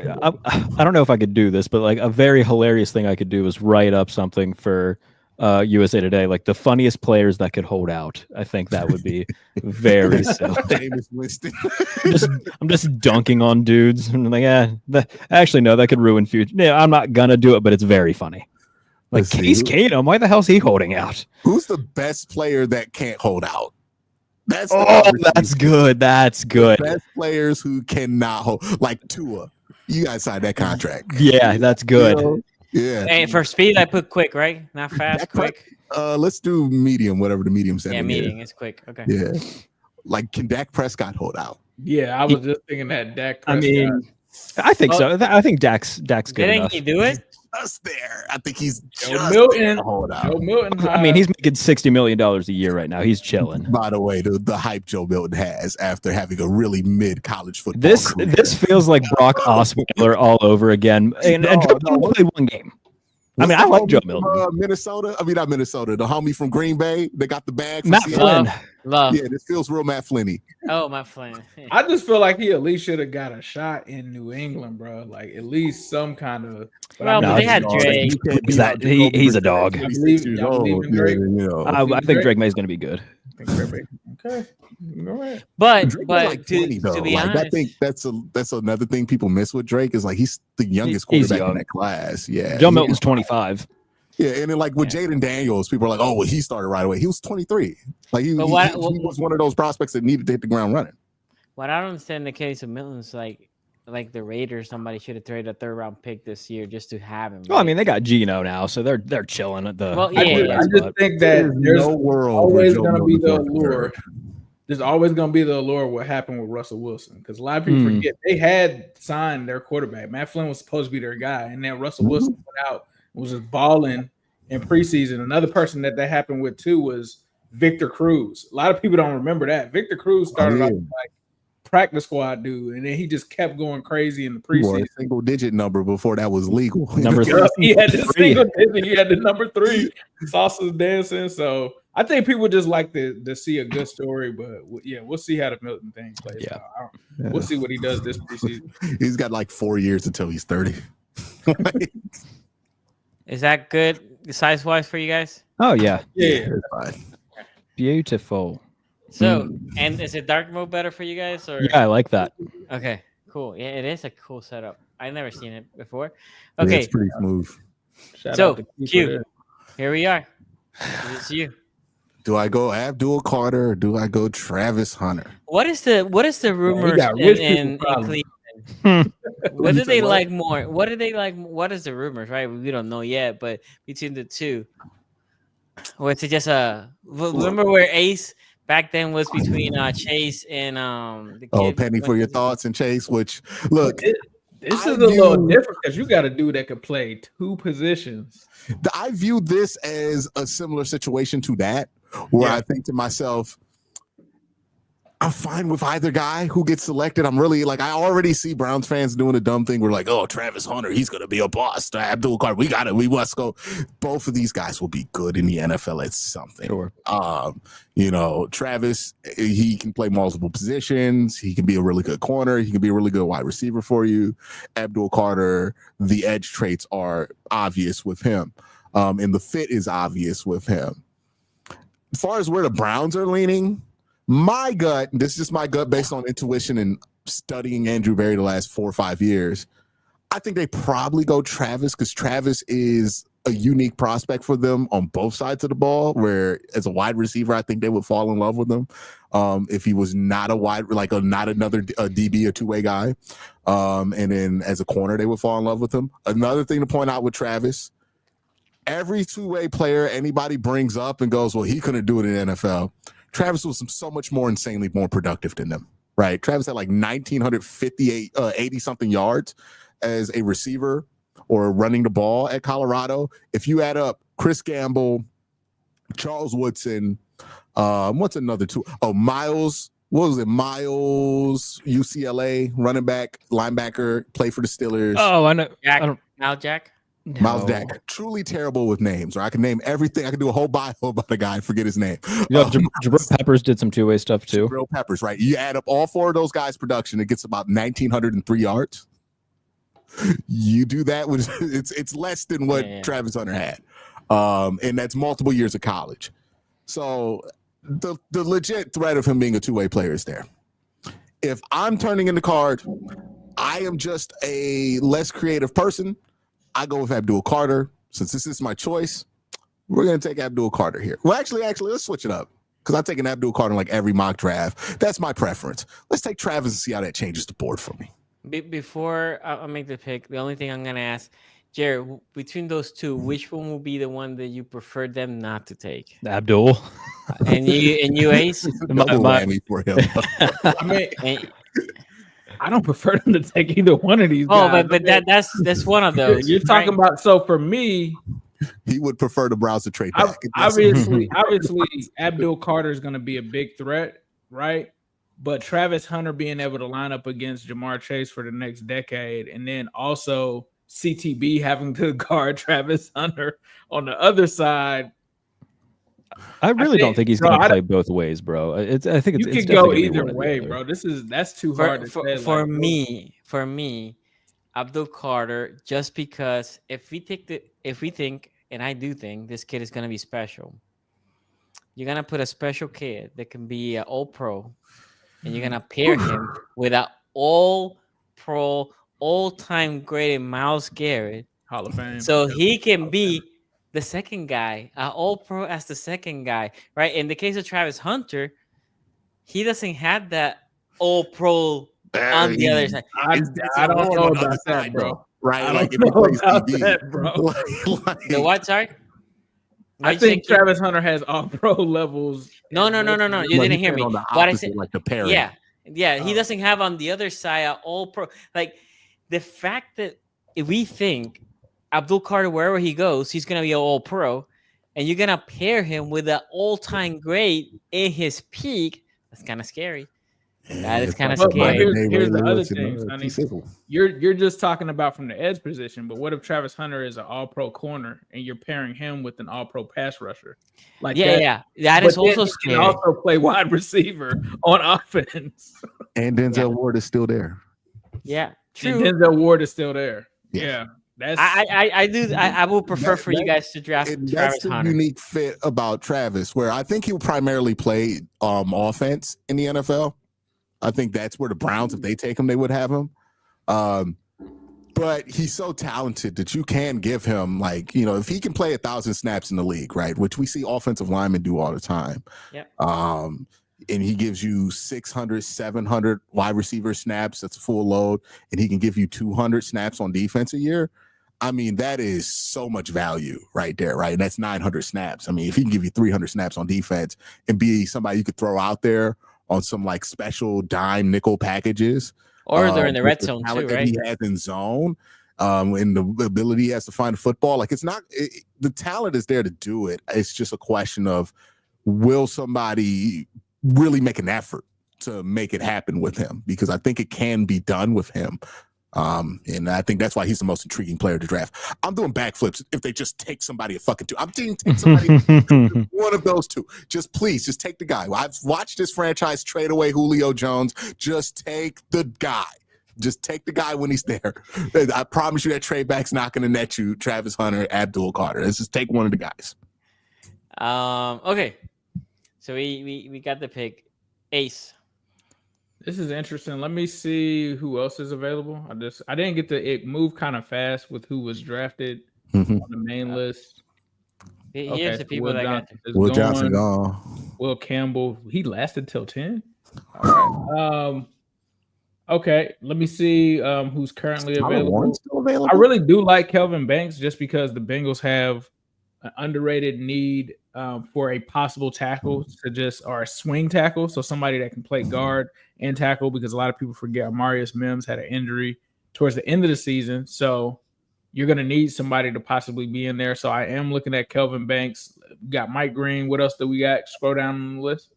don't know if I could do this, but like a very hilarious thing I could do is write up something for USA Today, like the funniest players that could hold out. I think that would be very silly. Jameis Winston. I'm just dunking on dudes. I'm like, actually, no, that could ruin future. Yeah, I'm not gonna do it, but it's very funny. Like Case Keenum, why the hell's he holding out? Who's the best player that can't hold out? That's good. That's good. The best players who cannot hold, like Tua. You guys signed that contract. Yeah, that's good. You know? Yeah. Hey, for speed, I put quick, right? Not fast, quick. Let's do medium, whatever the medium setting. Yeah, medium is quick. Okay. Yeah. Like, can Dak Prescott hold out? Yeah, I was just thinking that Dak Prescott. I mean, I think so. I think Dak's good enough. Didn't he do it? Just there. I think he's Joe Milton. Hold out. Joe Milton. I mean, he's making $60 million a year right now. He's chilling. By the way, the hype Joe Milton has after having a really mid college football. This feels like Brock Osweiler all over again. And Joe Milton played one game. I mean, I like Joe Milton. Minnesota. I mean, not Minnesota. The homie from Green Bay. They got the bag. Matt Flynn. Love. Yeah, this feels real Matt Flinney. Oh, Matt Flynn. I just feel like he at least should have got a shot in New England, bro. Like at least some kind of. Well, but they had Drake. He's a dog. I think Drake May's going to be good. Okay. All right. But like to 20, be honest, I think that's another thing people miss with Drake is like he's the youngest quarterback in that class. Yeah. Joe Milton's 25. Yeah, and then like with Jaden Daniels, people are like, "Oh, well, he started right away." He was 23. Like he was one of those prospects that needed to hit the ground running. What I don't understand in the case of Milton's like the Raiders, somebody should have traded a 3rd-round pick this year just to have him. Right? Well, I mean, they got Geno now, so they're chilling at the. Well, yeah, I just think that there's no world always going to be the allure. There's always going to be the allure of what happened with Russell Wilson because a lot of people forget they had signed their quarterback. Matt Flynn was supposed to be their guy, and then Russell Wilson went out and was just balling in preseason. Another person that happened with too was Victor Cruz. A lot of people don't remember that. Victor Cruz started off like practice squad dude, and then he just kept going crazy in the preseason. A single digit number before that was legal. Number he had the single digit. He had the number 3. Sauce dancing. So I think people just like to see a good story, but yeah, we'll see how the Milton thing plays out. We'll see what he does this preseason. He's got like 4 years until he's 30. Is that good size wise for you guys? Oh yeah. It's fine. Beautiful. So, and is it dark mode better for you guys? Or yeah, I like that. Okay, cool. Yeah, it is a cool setup. I've never seen it before. Okay, it's pretty smooth. So Q, here we are. It's you. Do I go Abdul Carter or do I go Travis Hunter? What is the rumors in Cleveland? What do they like more? What do they like? What is the rumors? Right, we don't know yet. But between the two, was it just remember where Ace back then was between Chase and the kid? Penny for your thoughts and Chase. Which look, this is a little different because you got a dude that could play 2 positions. I view this as a similar situation to that, where I think to myself, I'm fine with either guy who gets selected. I'm really like, I already see Browns fans doing a dumb thing. We're like, oh, Travis Hunter, he's going to be a boss. Abdul Carter, we must go. Both of these guys will be good in the NFL at something. Sure. Travis, he can play multiple positions. He can be a really good corner. He can be a really good wide receiver for you. Abdul Carter, the edge traits are obvious with him. And the fit is obvious with him. As far as where the Browns are leaning, my gut, this is just my gut based on intuition and studying Andrew Berry the last 4 or 5 years, I think they probably go Travis because Travis is a unique prospect for them on both sides of the ball, where as a wide receiver, I think they would fall in love with him. If he was not a not another DB, a two-way guy. And then as a corner, they would fall in love with him. Another thing to point out with Travis, every two-way player anybody brings up and goes, well, he couldn't do it in the NFL. Travis was so much more insanely more productive than them, right? Travis had like 1,958, 80-something yards as a receiver or running the ball at Colorado. If you add up Chris Gamble, Charles Woodson, what's another two? Oh, Miles, what was it? Miles, UCLA, running back, linebacker, play for the Steelers. Oh, I know. Jack. Miles Jack, truly terrible with names. Or I can name everything. I can do a whole bio about a guy and forget his name. Jabril Peppers did some two-way stuff too. Jabril Peppers, right? You add up all four of those guys' production, it gets about 1,903 yards. You do that with it's less than what Travis Hunter had, and that's multiple years of college. So the legit threat of him being a two-way player is there. If I'm turning in the card, I am just a less creative person. I go with Abdul Carter. Since this is my choice, we're going to take Abdul Carter here. Well, actually, let's switch it up because I'm taking Abdul Carter in like every mock draft. That's my preference. Let's take Travis and see how that changes the board for me. Before I make the pick, the only thing I'm going to ask, Jared, between those two, which one will be the one that you prefer them not to take? Abdul. And you Ace? Whammy for him. I mean, I don't prefer them to take either one of these guys. But that's one of those. You're talking about, so for me, he would prefer to browse the trade back. Obviously, Abdul Carter is going to be a big threat, right? But Travis Hunter being able to line up against Jamar Chase for the next decade, and then also CTB having to guard Travis Hunter on the other side. I don't think he's going to play both ways, bro. I think you could go either way, bro. That's too hard to say. For me, Abdul Carter, just because if we think, and I do think this kid is going to be special, you're going to put a special kid that can be an all-pro, and you're going to pair him with an all-pro, all-time great Myles Garrett. Hall of Fame. So he can be the second guy, all-pro as the second guy, right? In the case of Travis Hunter, he doesn't have that all-pro on the other side. I don't know about that, bro. Right? Like if he plays TV, bro. The what, sorry? I think Travis Hunter has all-pro levels. No. You didn't hear me. What I said, like the pairing. Yeah. He doesn't have on the other side all-pro. Like the fact that if we think Abdul Carter, wherever he goes, he's gonna be an all-pro, and you're gonna pair him with an all-time great in his peak. That's kind of scary. That is kind of scary. Here's the other thing, Sonny. You're just talking about from the edge position, but what if Travis Hunter is an all-pro corner and you're pairing him with an all-pro pass rusher? Like that is also scary. He can also play wide receiver on offense. And Denzel Ward is still there. Yeah, true. And Denzel Ward is still there. Yeah. I will prefer for you guys to draft Travis That's the Hunter. unique fit about Travis, where I think he'll primarily play offense in the NFL. I think that's where the Browns, if they take him, they would have him. But he's so talented that you can give him, like, if he can play 1,000 snaps in the league, right, which we see offensive linemen do all the time. Yep. And he gives you 600, 700 wide receiver snaps. That's a full load. And he can give you 200 snaps on defense a year. I mean, that is so much value right there, right? And that's 900 snaps. I mean, if he can give you 300 snaps on defense and be somebody you could throw out there on some like special dime nickel packages. Or they're in the red zone too, right? He has in zone, and the ability he has to find football. Like the talent is there to do it. It's just a question of, will somebody really make an effort to make it happen with him? Because I think it can be done with him. And I think that's why he's the most intriguing player to draft. I'm doing backflips if they just take somebody at fucking two. I'm saying take somebody, one of those two. Just take the guy. I've watched this franchise trade away Julio Jones. Just take the guy. Just take the guy when he's there. I promise you that trade back's not going to net you Travis Hunter, Abdul Carter. Let's just take one of the guys. Okay. So we got the pick. Ace. This is interesting. Let me see who else is available. I didn't get to it move kind of fast with who was drafted. Mhm. on the main list. Here's the people Will that got Johnson is Will Johnson gone. gone. Will Campbell, he lasted till 10. All right. Okay, let me see who's currently Tyler Warren's available. still available. I really do like Kelvin Banks just because the Bengals have an underrated need for a possible tackle or a swing tackle, so somebody that can play guard and tackle, because a lot of people forget Marius Mims had an injury towards the end of the season, so you're going to need somebody to possibly be in there. So I am looking at Kelvin Banks. We got Mike Green. What else do we got? Scroll down on the list.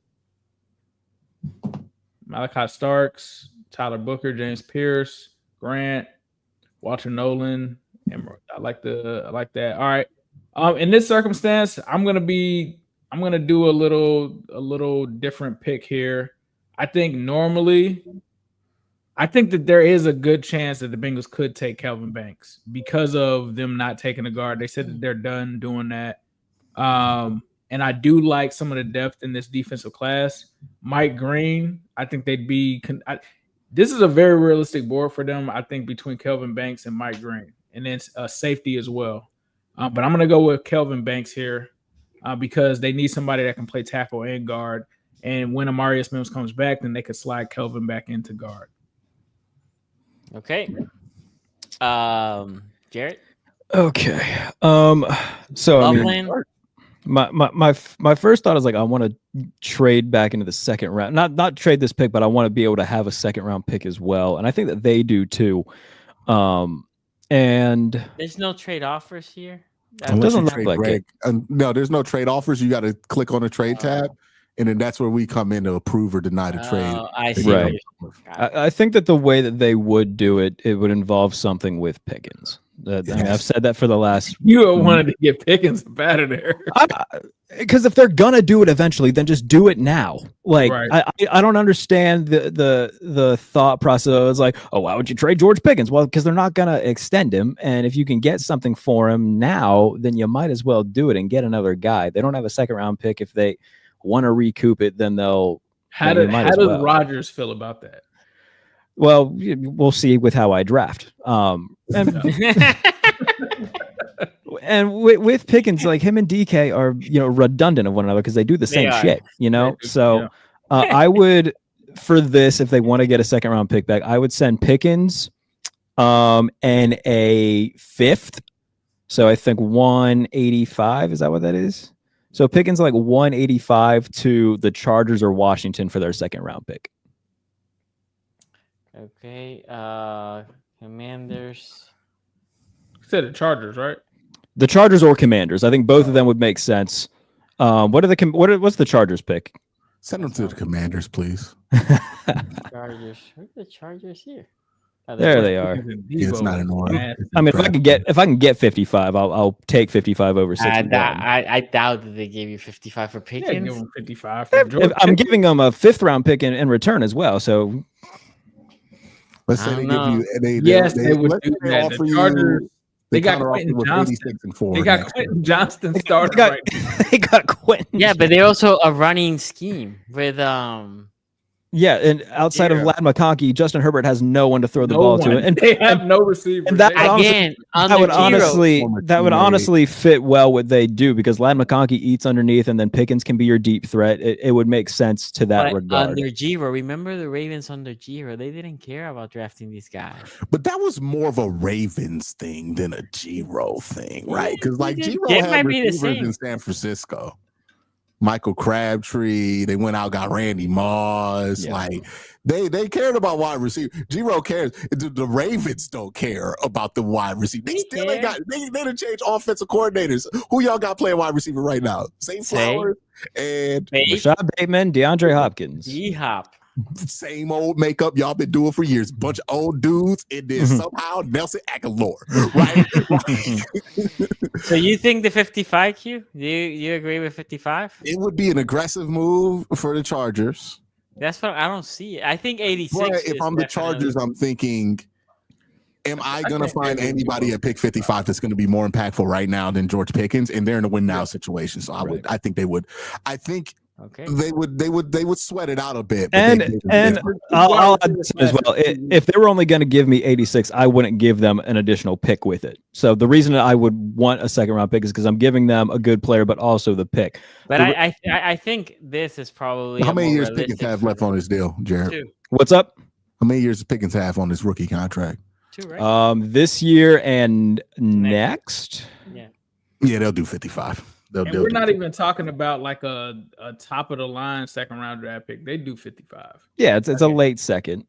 Malachi Starks, Tyler Booker, James Pierce, Grant, Walter Nolan. I like that. All right. In this circumstance, I'm gonna do a little different pick here. I think that there is a good chance that the Bengals could take Kelvin Banks because of them not taking a guard. They said that they're done doing that. And I do like some of the depth in this defensive class. Mike Green, I think they'd be this is a very realistic board for them, I think, between Kelvin Banks and Mike Green, and then safety as well. But I'm going to go with Kelvin Banks here because they need somebody that can play tackle and guard. And when Amarius Mims comes back, then they could slide Kelvin back into guard. Okay. Jarrett? Okay. So Loveland? my first thought is like I want to trade back into the second round. Not trade this pick, but I want to be able to have a second round pick as well. And I think that they do too. And there's no trade offers here. It doesn't look like Greg. it. No, there's no trade offers. You got to click on the trade tab, and then that's where we come in to approve or deny the trade. I see. Right. I think that the way that they would do it, it would involve something with Pickens. I mean, I've said that for the last. You wanted to get Pickens up out of there. Because if they're gonna do it eventually, then just do it now. Like right. I don't understand the thought process. It's like, oh, why would you trade George Pickens? Well, because they're not gonna extend him, and if you can get something for him now, then you might as well do it and get another guy. They don't have a second round pick. If they want to recoup it, then they'll. How does Rodgers feel about that? Well, we'll see with how I draft. And with Pickens, like him and DK are, redundant of one another because they do the same shit, So I would, for this, if they want to get a second round pick back, I would send Pickens and a fifth. So I think 185. Is that what that is? So Pickens like 185 to the Chargers or Washington for their second round pick. Okay. Commanders. You said the Chargers, right? The Chargers or Commanders. I think both of them would make sense. What's the Chargers pick? Send them to the Commanders, please. Chargers. Where are the Chargers here? Oh, there they are. Yeah, it's not in order. I mean, if I can get 55, I'll take 55 over 61. I doubt that they gave you 55 for Pickens. Yeah, give them 55. I'm giving them a fifth round pick in return as well. So let's say they give you. They would do that. The Chargers. They got Quentin Johnston. They got Quentin Johnston starting right now. They got Quentin. Yeah, but they're also a running scheme with Yeah, and outside of Ladd McConkey, Justin Herbert has no one to throw the ball to, and they have no receivers. And that would honestly fit well what they do because Ladd McConkey eats underneath, and then Pickens can be your deep threat. It would make sense to that regard. Under Giro, remember the Ravens under Giro? They didn't care about drafting these guys. But that was more of a Ravens thing than a Giro thing, right? Because Giro had receivers in San Francisco. Michael Crabtree, they went out, got Randy Moss. Yeah. They cared about wide receiver. Giro cares. The Ravens don't care about the wide receiver. They still ain't got. They done changed offensive coordinators. Who y'all got playing wide receiver right now? Zay Flowers and Rashad Bateman, DeAndre Hopkins. D-Hop. Same old makeup y'all been doing for years. Bunch of old dudes, and then somehow Nelson Aguilar, right? So you think the 55 Q? Do you agree with 55? It would be an aggressive move for the Chargers. That's what I don't see it. I think 86. But if I'm the Chargers, I'm thinking, am I gonna find anybody at pick 55 that's gonna be more impactful right now than George Pickens? And they're in a win now situation. So I think they would. I think Okay. They would sweat it out a bit. And I'll add this as well. If they were only going to give me 86, I wouldn't give them an additional pick with it. So the reason I would want a second round pick is because I'm giving them a good player, but also the pick. But I think this is probably how many years Pickens have left on his deal, Jared? 2. What's up? How many years does Pickens have on his rookie contract? 2, right? This year and next. Yeah, they'll do 55. We're not even talking about like a top of the line second round draft pick. They do 55. Yeah, it's a late second.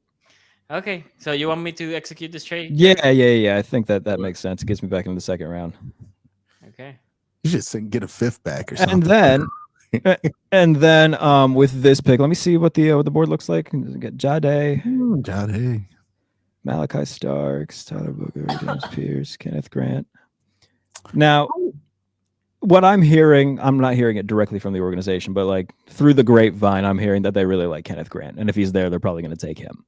Okay, so you want me to execute this trade? Yeah. I think that makes sense. It gets me back into the second round. Okay. You should get a 5th back or something. And then with this pick, let me see what the board looks like. Get Jade, Malachi Starks, Tyler Booker, James Pierce, Kenneth Grant. Now, what I'm hearing, I'm not hearing it directly from the organization, but like through the grapevine, I'm hearing that they really like Kenneth Grant, and if he's there, they're probably going to take him.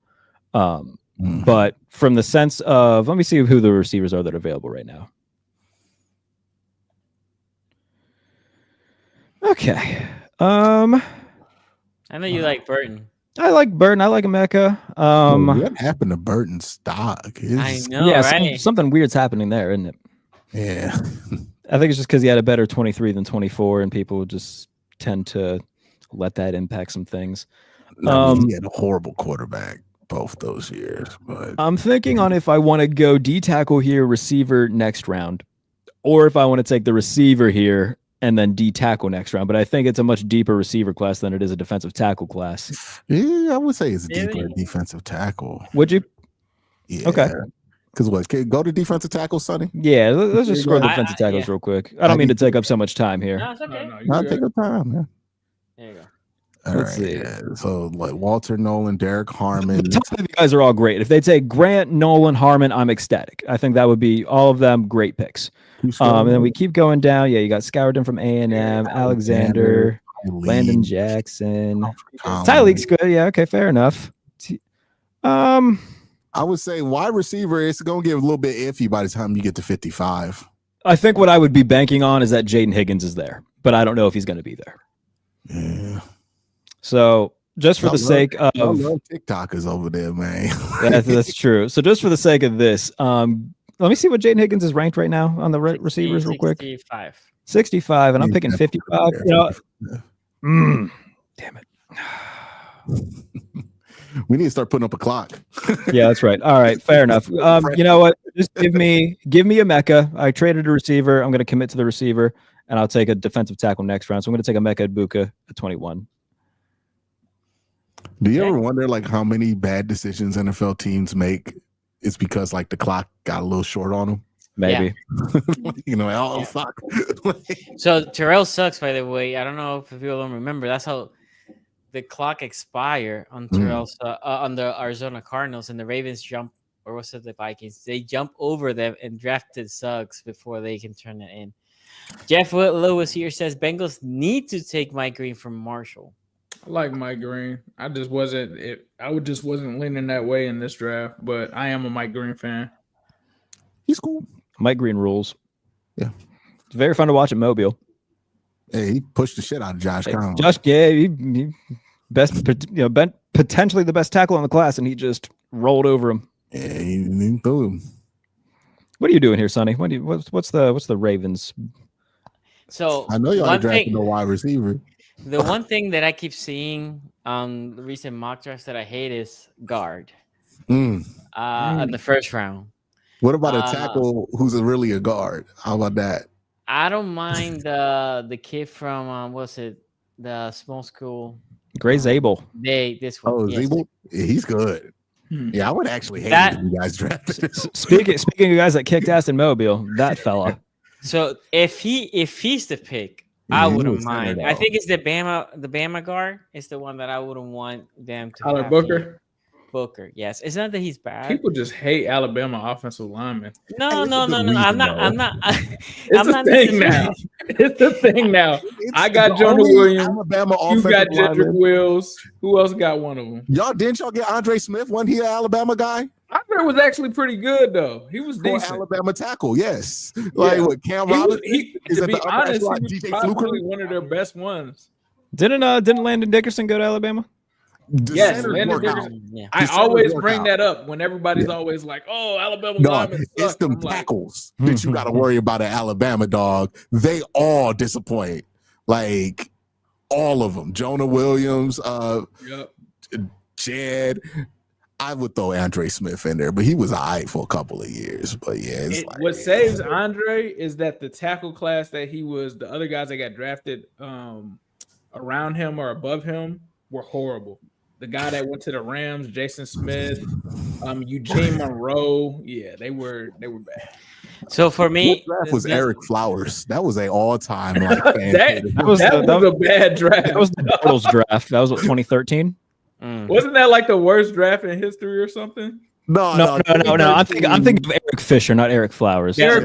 But from the sense of, let me see who the receivers are that are available right now. Okay. I know you like Burton. I like Burton. I like Emeka. What happened to Burton's stock? I know, yeah, right? something weird's happening there, isn't it? Yeah. I think it's just because he had a better 23 than 24, and people just tend to let that impact some things. He had a horrible quarterback both those years. But I'm thinking on if I want to go D tackle here, receiver next round, or if I want to take the receiver here and then D tackle next round. But I think it's a much deeper receiver class than it is a defensive tackle class. Yeah, I would say it's a deeper defensive tackle. Would you? Yeah. Okay. Because what? Can go to defensive tackle, Sonny? Yeah, let's just scroll defensive tackles real quick. I don't mean to take up so much time here. No, it's okay. No, take your time, man. There you go. Let's see. Yeah. So like Walter Nolan, Derek Harmon. The top 5 guys are all great. If they take Grant, Nolan, Harmon, I'm ecstatic. I think that would be all of them great picks. And then we keep going down. Yeah, you got Scourden from A&M, Alexander, Landon Jackson. Tyleek's good. Yeah, okay, fair enough. I would say wide receiver is going to get a little bit iffy by the time you get to 55. I think what I would be banking on is that Jaden Higgins is there, but I don't know if he's going to be there. Yeah. So just for the sake of TikTok is over there, man. that's true. So just for the sake of this, let me see what Jaden Higgins is ranked right now on the receivers real quick. 65, and I'm picking 55. Damn it. We need to start putting up a clock. Yeah, that's right. All right, fair enough. You know what? Just give me a Mecca. I traded a receiver. I'm going to commit to the receiver, and I'll take a defensive tackle next round. So I'm going to take a Mecca Ibuka at 21. Do you ever wonder like how many bad decisions NFL teams make? It's because like the clock got a little short on them. Maybe. Yeah. Fuck. So Terrell sucks, by the way. I don't know if people don't remember. That's how the clock expired on Terrell's on the Arizona Cardinals, and the Ravens jump, or was it the Vikings? They jump over them and drafted Suggs before they can turn it in. Jeff Lewis here says Bengals need to take Mike Green from Marshall. I like Mike Green. I just wasn't leaning that way in this draft, but I am a Mike Green fan. He's cool. Mike Green rules. Yeah. It's very fun to watch at Mobile. Hey, he pushed the shit out of Josh Collins. He best, potentially the best tackle in the class, and he just rolled over him. Yeah, he threw him. What are you doing here, Sonny? What's the Ravens? So I know y'all drafted no wide receiver. The one thing that I keep seeing on the recent mock drafts that I hate is guard in the first round. What about a tackle who's really a guard? How about that? I don't mind the kid from what's it, the small school, Gray Zabel. This one. Oh, yes. Zabel? Yeah, he's good. Yeah, I would actually hate that, if you guys drafted. Speaking of guys that kicked ass in Mobile, that fella. So if he's the pick, I wouldn't mind. I think it's the Bama guard is the one that I wouldn't want them to. Tyler Booker. Booker, yes. It's not that he's bad. People just hate Alabama offensive linemen. No. I'm not. It's the thing now. It's the thing now. I got Jonah Williams. Alabama you got Jedrick Wills. Who else got one of them? Didn't y'all get Andre Smith? Wasn't he an Alabama guy? Andre was actually pretty good though. He was decent. Alabama tackle, yes. Like what Cam Robinson? To be honest, he was probably one of their best ones. Didn't Landon Dickerson go to Alabama? Yes, Landon Dickerson. Yeah. I always bring that up when everybody's always like, "Oh, Alabama linemen suck." It's them tackles that you got to worry about at Alabama, dog. They all disappoint. Like all of them. Jonah Williams, Jed. I would throw Andre Smith in there, but he was all right for a couple of years. But yeah, what saves Andre is that the tackle class that he was, the other guys that got drafted around him or above him were horrible. The guy that went to the Rams, Jason Smith, Eugene Monroe, they were bad. So for me, that was Eric Flowers. That was an all-time that was a bad draft. That was the Bortles draft. That was what, 2013. Wasn't that like the worst draft in history or something? No. I'm thinking of Eric Fisher, not Eric Flowers. Eric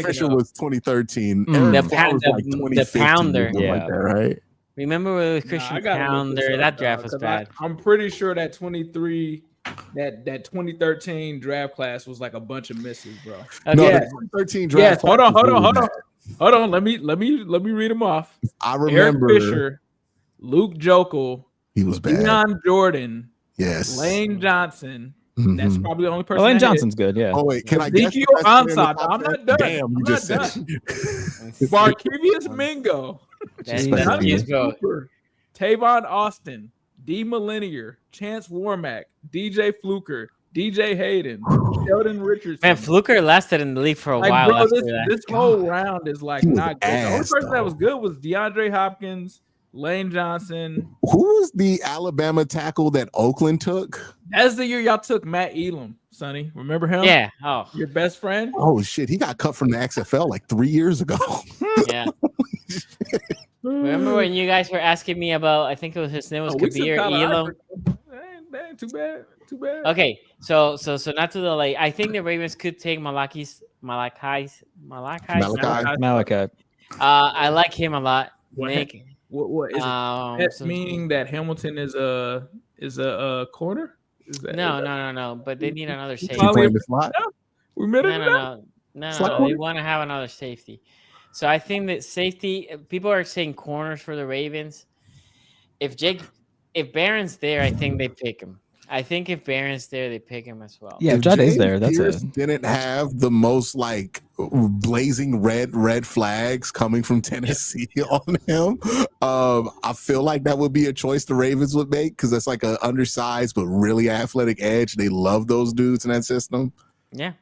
Fisher was 2013. The Pounder, like that, right? Remember with Christian Pounder? That draft was bad. I'm pretty sure that 2013 draft class was like a bunch of misses, bro. No, the 2013 draft. Yes, hold on. Let me read them off. I remember Eric Fisher, Luke Jokel. He was bad. Deion Jordan. Yes. Lane Johnson. Mm-hmm. That's probably the only person. Lane Johnson's good, yeah. Oh wait, can I guess? I'm not done. Damn, you just said Markevius Mingo. Cooper, Tavon Austin, D. Millennier, Chance Warmack, DJ Fluker, DJ Hayden, Sheldon Richardson. Man, Fluker lasted in the league for a while. Bro, this whole round is like not good. The only person that was good was DeAndre Hopkins, Lane Johnson. Who was the Alabama tackle that Oakland took? That's the year y'all took Matt Elam, Sonny. Remember him? Yeah. Oh, your best friend. Oh shit, he got cut from the XFL like 3 years ago. Yeah. Remember when you guys were asking me about? I think it was his name was Kabir Elam. Too bad. Okay, so not to delay. I think the Ravens could take Malachi. Malachi. I like him a lot. Nick. What is it? Meaning that Hamilton is a corner? No. But they need another safety. No. They want to have another safety. So I think that safety. People are saying corners for the Ravens. If Barron's there, I think they pick him. I think if Barron's there, they pick him as well. Yeah, if Jade's there, that's Pierce it. Didn't have the most like blazing red flags coming from Tennessee on him. I feel like that would be a choice the Ravens would make because that's like an undersized but really athletic edge. They love those dudes in that system. Yeah.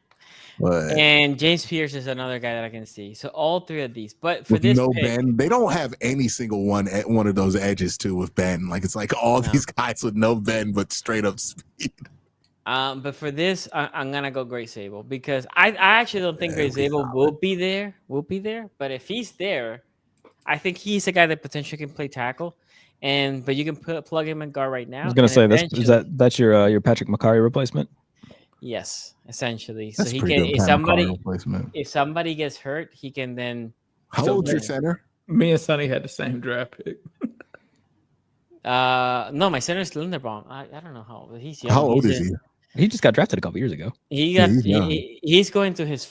But, and James Pierce is another guy that I can see. So all three of these, but for this pick, Ben, they don't have any single one at one of those edges too with Ben. Like it's like all these guys with no Ben but straight up speed. But for this, I'm gonna go Great Sable because I actually don't think Great Sable will be there. But if he's there, I think he's a guy that potentially can play tackle. But you can plug him in guard right now. I was gonna say that's your Patrick McCarry replacement. Yes, essentially. That's so he can if somebody gets hurt, he can then. How old's your center? Me and Sonny had the same draft pick. No, my center's Linderbaum. I don't know how old he's young. How old is he? He just got drafted a couple years ago. He's going to his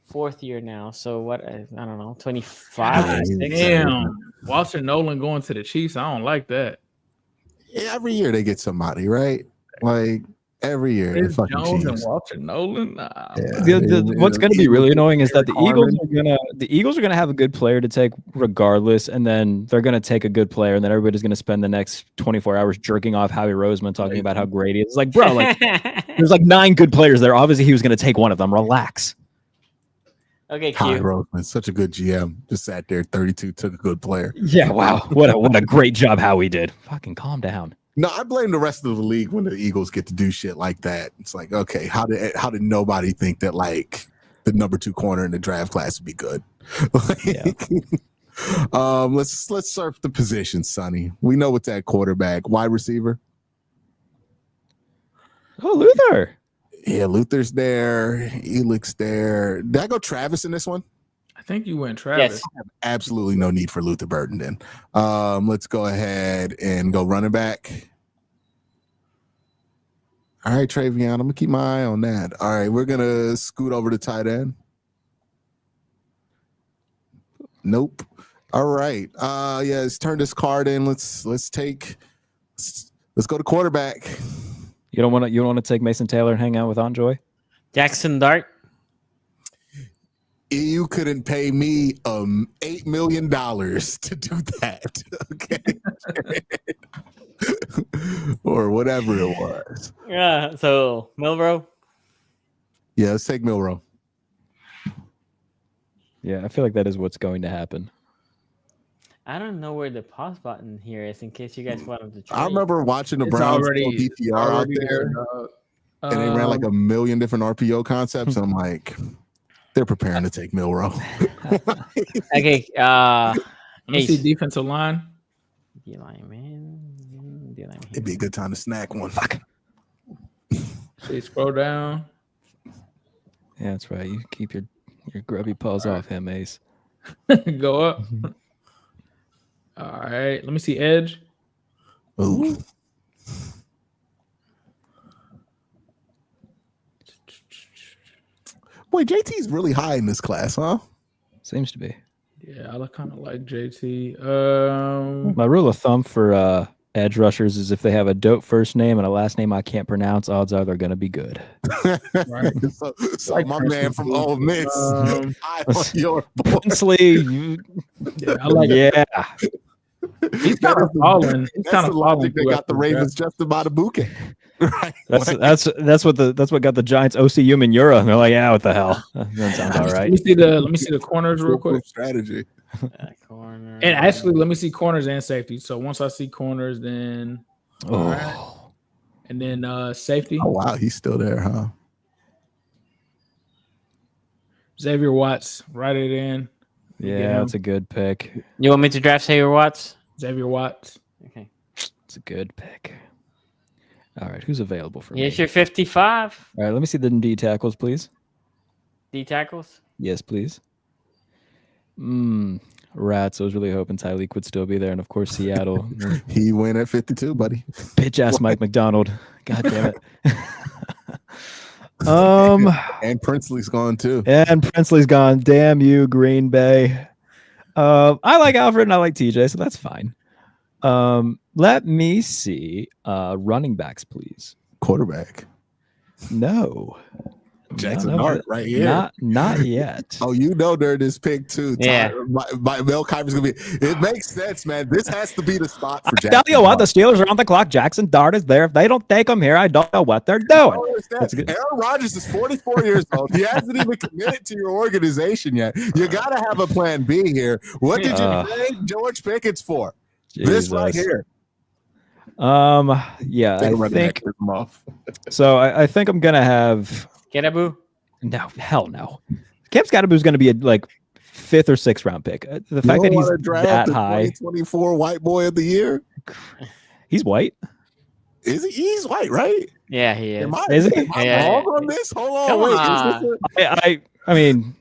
fourth year now. So what? I don't know, 25. Damn, Walter Nolan going to the Chiefs. I don't like that. Every year they get somebody, right? Like. Every year, Jones and Walter Nolan. Nah. What's going to be really annoying is that the Eagles are gonna have a good player to take regardless, and then they're gonna take a good player, and then everybody's gonna spend the next 24 hours jerking off Howie Roseman talking about how great he is. Like, bro, like there's like 9 good players there. Obviously, he was gonna take one of them. Relax. Okay, Howie Roseman, such a good GM. Just sat there, 32, took a good player. Yeah, wow, what a great job Howie did. Fucking calm down. No, I blame the rest of the league when the Eagles get to do shit like that. It's like, okay, how did nobody think that like the number 2 corner in the draft class would be good? Let's surf the position, Sonny. We know what's at quarterback. Wide receiver. Oh, Luther. Yeah, Luther's there. Elix there. Did I go Travis in this one? I think you went Travis. Yes. Absolutely no need for Luther Burden then. Let's go ahead and go running back. All right, Travion, I'm going to keep my eye on that. All right, we're going to scoot over to tight end. Nope. All right. Yeah, let's turn this card in. Let's go to quarterback. You don't want to take Mason Taylor and hang out with Enjoy? Jackson Dart. You couldn't pay me $8 million to do that. Okay. Or whatever it was. Yeah. So Milrow. Yeah, let's take Milrow. Yeah, I feel like that is what's going to happen. I don't know where the pause button here is in case you guys want them to trade. I remember watching the It's Browns already DTR out there, and they ran like a million different RPO concepts. And I'm like, they're preparing to take Milrow. Okay. Let me Ace. see defensive line. D-line, man. D-line. It'd be a good time to snack one. Fuck. See, scroll down. Yeah, that's right. You keep your grubby paws off him, Ace. Go up. All right. Let me see edge. Ooh. Boy, JT's really high in this class, huh? Seems to be. Yeah, I kind of like JT. My rule of thumb for edge rushers is if they have a dope first name and a last name I can't pronounce, odds are they're going to be good. Right. So Like my Prince man from Ole Miss, high on your board. Princely, Yeah, I like it. yeah. He's kind of falling. He's That's kind the of logic falling. that got the Ravens just about a bouquet. Right. That's what got the Giants OC Umanura. And they're like, yeah, what the hell? That sounds all Let right. me see the corners real quick. Strategy. Corner. And actually, let me see corners and safety. So once I see corners, then Oh. right. And then safety. Oh wow, he's still there, huh? Xavier Watts, write it in. Yeah, that's a good pick. You want me to draft Xavier Watts? Xavier Watts. Okay. It's a good pick. All right, who's available for Here's me? your 55. All right, let me see the D tackles, please. D tackles. Yes, please. Rats. I was really hoping Tyleek would still be there, and of course Seattle. He went at 52, buddy. Bitch ass Mike McDonald. God damn it. And Princely's gone too. And Princely's gone. Damn you, Green Bay. I like Alfred and I like TJ, so that's fine. Let me see. Running backs, please. Quarterback. No. Jackson Dart right here. Not yet. Oh, you know they're this pick too. Yeah. Mel Kiper's gonna be. It makes sense, man. This has to be the spot for I Jackson. tell you what, the Steelers are on the clock. Jackson Dart is there. If they don't take him here, I don't know what they're doing. Aaron Rodgers is 44 years old. He hasn't even committed to your organization yet. You gotta have a plan B here. What did you trade George Pickens for? Jesus. This right here. Yeah, Take a I running think back, rip him off. so. I think I'm gonna have. Getabu. No, hell no. Cam Scottaboo's going to be a like 5th or 6th round pick. The fact that he's that high, 2024 white boy of the year. he's white. Is he? He's white, right? Yeah, he is. Is he? Am I Yeah. wrong on this? Hold on, Come wait. on. I mean,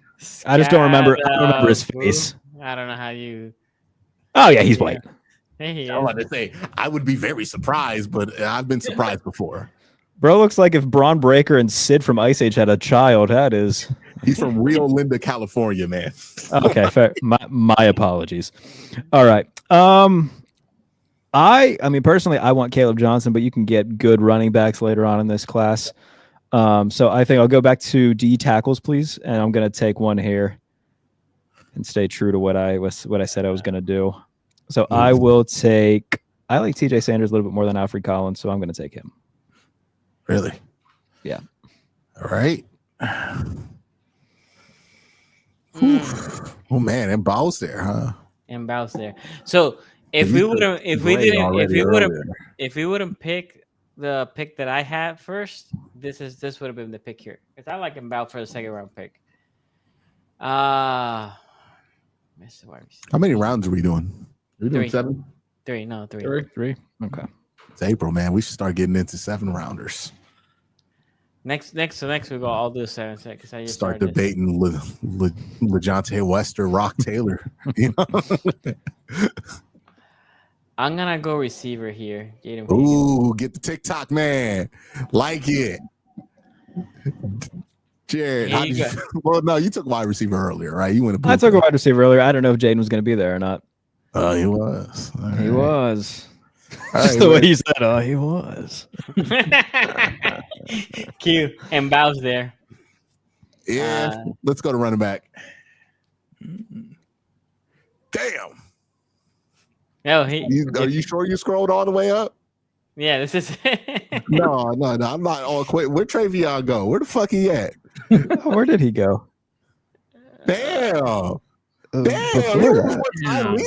I just don't remember. I don't remember his face. I don't know how you. Oh yeah, he's white. Hey, he I was is. about to say I would be very surprised, but I've been surprised before. Bro looks like if Braun Breaker and Sid from Ice Age had a child. That is. He's from Rio Linda, California, man. Okay, fair. My apologies. All right. I mean, personally, I want Caleb Johnson, but you can get good running backs later on in this class. So I think I'll go back to D tackles, please, and I'm going to take one here and stay true to what I said I was going to do. So I will take. I like TJ Sanders a little bit more than Alfred Collins, so I'm going to take him. Really? Yeah. All right. Oh man, and Ball's there, huh? And Bounce there. So if we would have, if we wouldn't pick the pick that I had first, this would have been the pick here because I like Mbow for the 2nd round pick. How many rounds are we doing? We're doing 7. 3. No, 3. 3. Okay. It's April, man. We should start getting into 7 rounders. Next we go. I'll do 7 because I just Start started debating LeJontay West or Rock Taylor. You know? I'm gonna go receiver here. Ooh, get the TikTok man. Like it. Jared, Here how you did you go. well, no, you took wide receiver earlier, right? You went a I took a blue wide receiver earlier. I don't know if Jaden was going to be there or not. He was. All He right. was. All Just right, the way man. he said, he was. Q and Bows there. Yeah, let's go to running back. Damn. No, Are you sure you scrolled all the way up? Yeah, this is. No, I'm not all quit. Where Travion go? Where the fuck he at? Where did he go? Damn. Damn. Before He that. was Tyreek?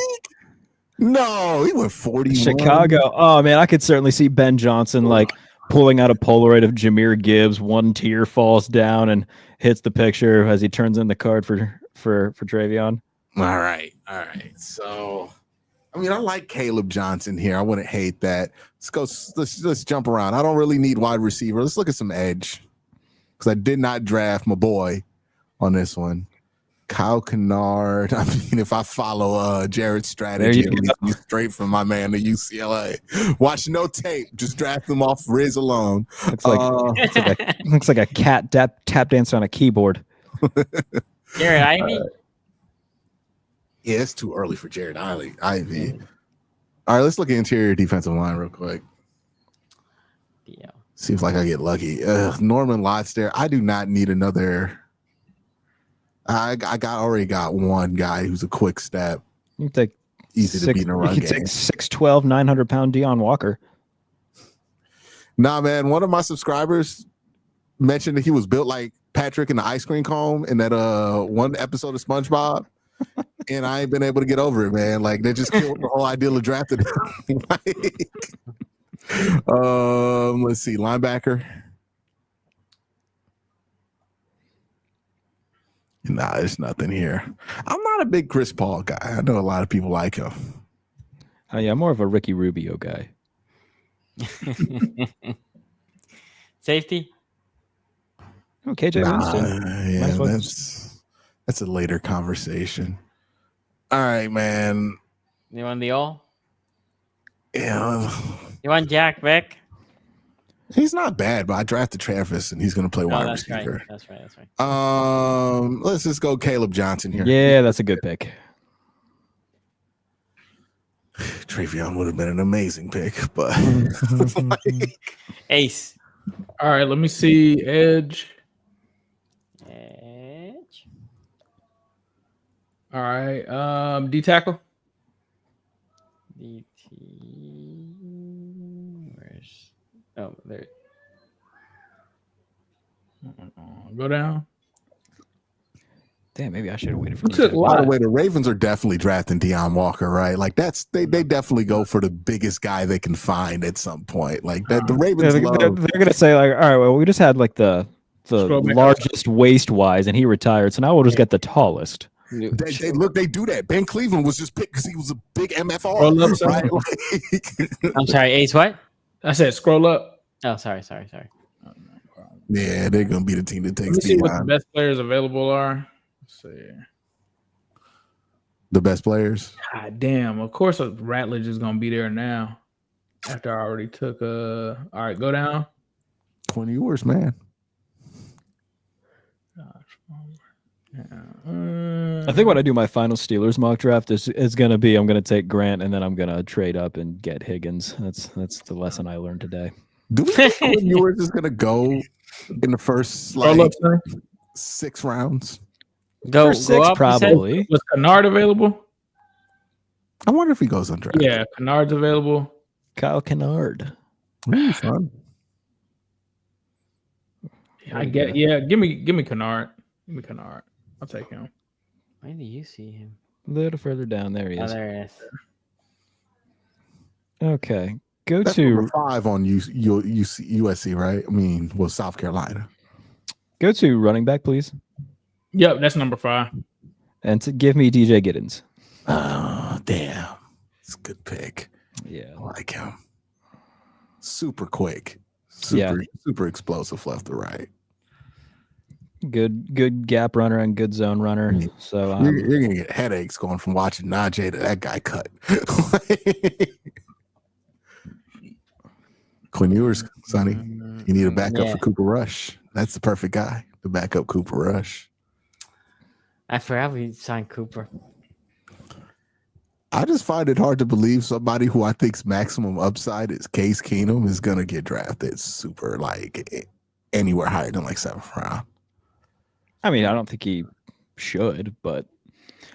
No, he went 41. Chicago. Oh man, I could certainly see Ben Johnson like pulling out a Polaroid of Jahmyr Gibbs. One tear falls down and hits the picture as he turns in the card for Travion. All right. So, I mean, I like Caleb Johnson here. I wouldn't hate that. Let's jump around. I don't really need wide receiver. Let's look at some edge because I did not draft my boy on this one. Kyle Kennard. I mean, if I follow Jared's strategy, it leads me straight from my man to UCLA. Watch no tape. Just draft him off Riz alone. Looks like a cat tap dance on a keyboard. Jared Ivey. Yeah, it's too early for Jared Ivey. All right, let's look at interior defensive line real quick. Yeah. Seems like I get lucky. Norman Lott's there. I do not need another. I already got one guy who's a quick step. You take easy to beat in a run you game. take 6'12", 900-pound Deion Walker. Nah, man. One of my subscribers mentioned that he was built like Patrick in the ice cream cone in that one episode of SpongeBob. And I ain't been able to get over it, man. Like they just killed the whole idea of drafting him. Let's see, linebacker. Nah, there's nothing here. I'm not a big Chris Paul guy. I know a lot of people like him. Oh yeah, I'm more of a Ricky Rubio guy. Safety. Okay, KJ Winston. Yeah, that's a later conversation. All right, man. You want the all? Yeah. You want Jack Beck? He's not bad, but I drafted Travis, and he's going to play wide receiver. Right. That's right. Let's just go Caleb Johnson here. Yeah, that's a good pick. Travion would have been an amazing pick, but Ace. All right, let me see. Edge. All right. D tackle. DT. Where's? Oh, there. Go down. Damn, maybe I should have waited for Took you. by the way, the Ravens are definitely drafting Deion Walker, right? Like they definitely go for the biggest guy they can find at some point. Like that, the Ravens They're gonna say like, all right, well, we just had like the largest waist wise, and he retired, so now we'll just get the tallest. They do that. Ben Cleveland was just picked because he was a big MFR. Right? I'm sorry, Ace. What? I said scroll up. Oh, sorry. Yeah, they're gonna be the team that takes. Let me see what the best players available are. Let's see. The best players. God damn! Of course, Ratledge is gonna be there now. After I already took all right, go down. 20 yours, man. I think when I do my final Steelers mock draft is gonna be I'm gonna take Grant and then I'm gonna trade up and get Higgins. That's the lesson I learned today. Do we think yours is gonna go in the first 6 rounds? Go six, up, probably. Was Kennard available? I wonder if he goes undrafted. Yeah, Kennard's available. Kyle Kennard. Ooh, fun. I get. Yeah, give me Kennard. Give me Kennard. I'll take him. Where do you see him? A little further down. There he is. Oh, there he is. Okay. That's number 5 on USC, right? I mean, South Carolina. Go to running back, please. Yep, that's number 5. And to give me DJ Giddens. Oh, damn. It's a good pick. Yeah. I like him. Super quick. Super explosive left to right. Good gap runner and good zone runner. So you're gonna get headaches going from watching Najee to that guy cut. Quinn Ewers, Sonny. You need a backup for Cooper Rush. That's the perfect guy. to back up Cooper Rush. I forgot we signed Cooper. I just find it hard to believe somebody who I think's maximum upside is Case Keenum is gonna get drafted super like anywhere higher than like 7th round. I mean, I don't think he should, but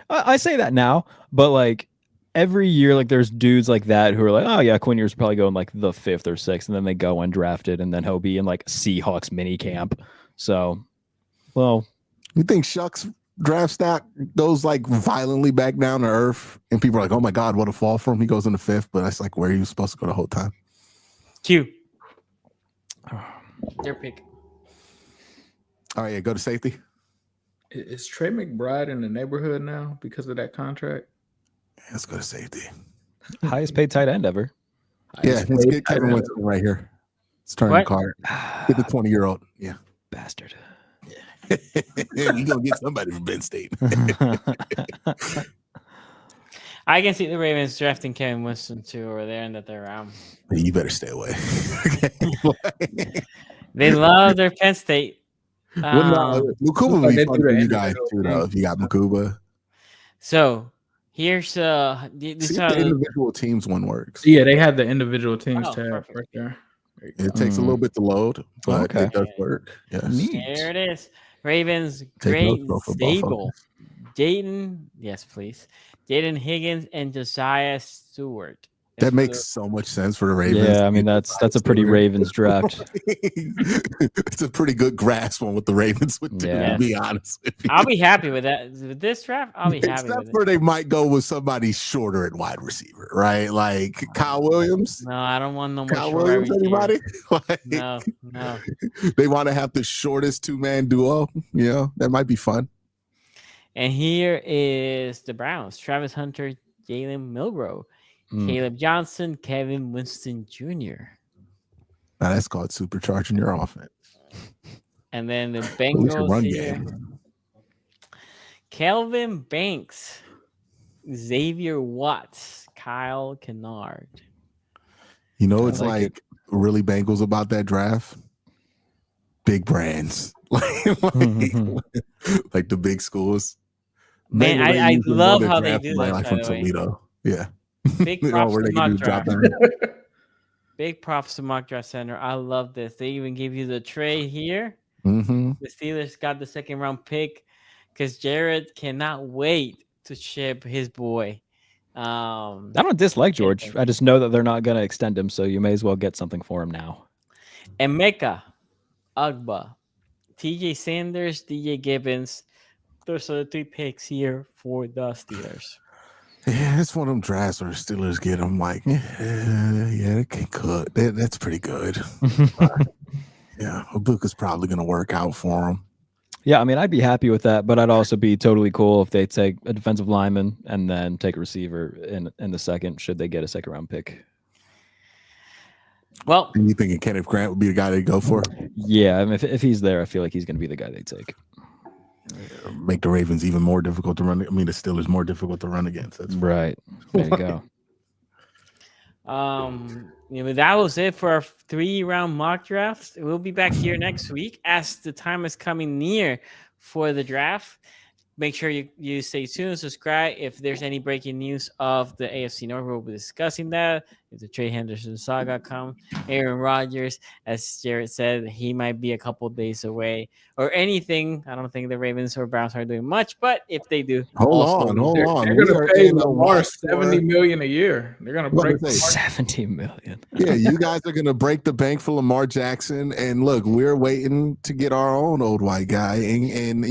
I say that now. But like every year, like there's dudes like that who are like, oh yeah, Quinn Ewers probably going like the 5th or 6th, and then they go undrafted, and then he'll be in like Seahawks mini camp. So, well, you think Shucks draft stock goes like violently back down to earth, and people are like, "Oh my God, what a fall from!" He goes in the 5th, but that's like where he was supposed to go the whole time. Q. Your pick. All right, yeah, go to safety. Is Trey McBride in the neighborhood now because of that contract? Yeah, let's go to safety. highest paid tight end ever. Yeah, let's get Kevin Winston right here. Let's turn the card. Get the 20-year-old. Yeah, bastard. You gonna get somebody from Penn State. I can see the Ravens drafting Kevin Winston too over there in the 3rd round. You better stay away. They love their Penn State. Mukuba would be fun for you guys too, though, if you got Mukuba. So here's the individual teams one works. Yeah, they had the individual teams tab right there. It takes a little bit to load, but it does work. Yes. There it is. Ravens, great stable. Jaden, yes, please. Jaden Higgins and Josiah Stewart. That makes so much sense for the Ravens. Yeah, I mean that's a pretty Ravens draft. It's a pretty good grasp on what the Ravens would do. To be honest with you. I'll be happy with that. With this draft, I'll be happy. Except for they might go with somebody shorter at wide receiver, right? Like Kyle Williams. No, I don't want no more. Kyle Williams, anybody? Like, no. They want to have the shortest 2-man duo. You know, that might be fun. And here is the Browns: Travis Hunter, Jalen Milroe. Caleb Johnson, Kevin Winston Jr. Now that's called supercharging your offense. And then the Bengals here. Kelvin Banks, Xavier Watts, Kyle Kennard. You know, it's like really Bengals about that draft. Big brands, like the big schools. Man, I love how they do that. Like from Toledo, yeah. Big props to Mock Draft. Big props to Mock Draft Center. I love this. They even give you the trade here. Mm-hmm. The Steelers got the 2nd round pick because Jared cannot wait to ship his boy. I don't dislike George. I just know that they're not going to extend him, so you may as well get something for him now. Emeka Ugba, TJ Sanders, DJ Gibbons. Those are the 3 picks here for the Steelers. Yeah, it's one of them drafts where the Steelers get them like, they can cook. That's pretty good. Yeah, Ibuka's probably going to work out for them. Yeah, I mean, I'd be happy with that, but I'd also be totally cool if they take a defensive lineman and then take a receiver in the 2nd, should they get a 2nd round pick. Well, and you thinking Kenneth Grant would be the guy they go for? Yeah, I mean, if he's there, I feel like he's going to be the guy they take. Make the Ravens even more difficult to run. I mean, the Steelers more difficult to run against. That's right. There you go. That was it for our 3-round mock drafts. We'll be back here next week as the time is coming near for the draft. Make sure you stay tuned, subscribe. If there's any breaking news of the AFC North, we'll be discussing that. If the Trey Hendrickson saga comes, Aaron Rodgers, as Jared said, he might be a couple days away or anything. I don't think the Ravens or Browns are doing much, but if they do, hold on. They're going to pay Lamar $70 million a year. They're going to break $70 million. Yeah, you guys are going to break the bank for Lamar Jackson, and look, we're waiting to get our own old white guy, and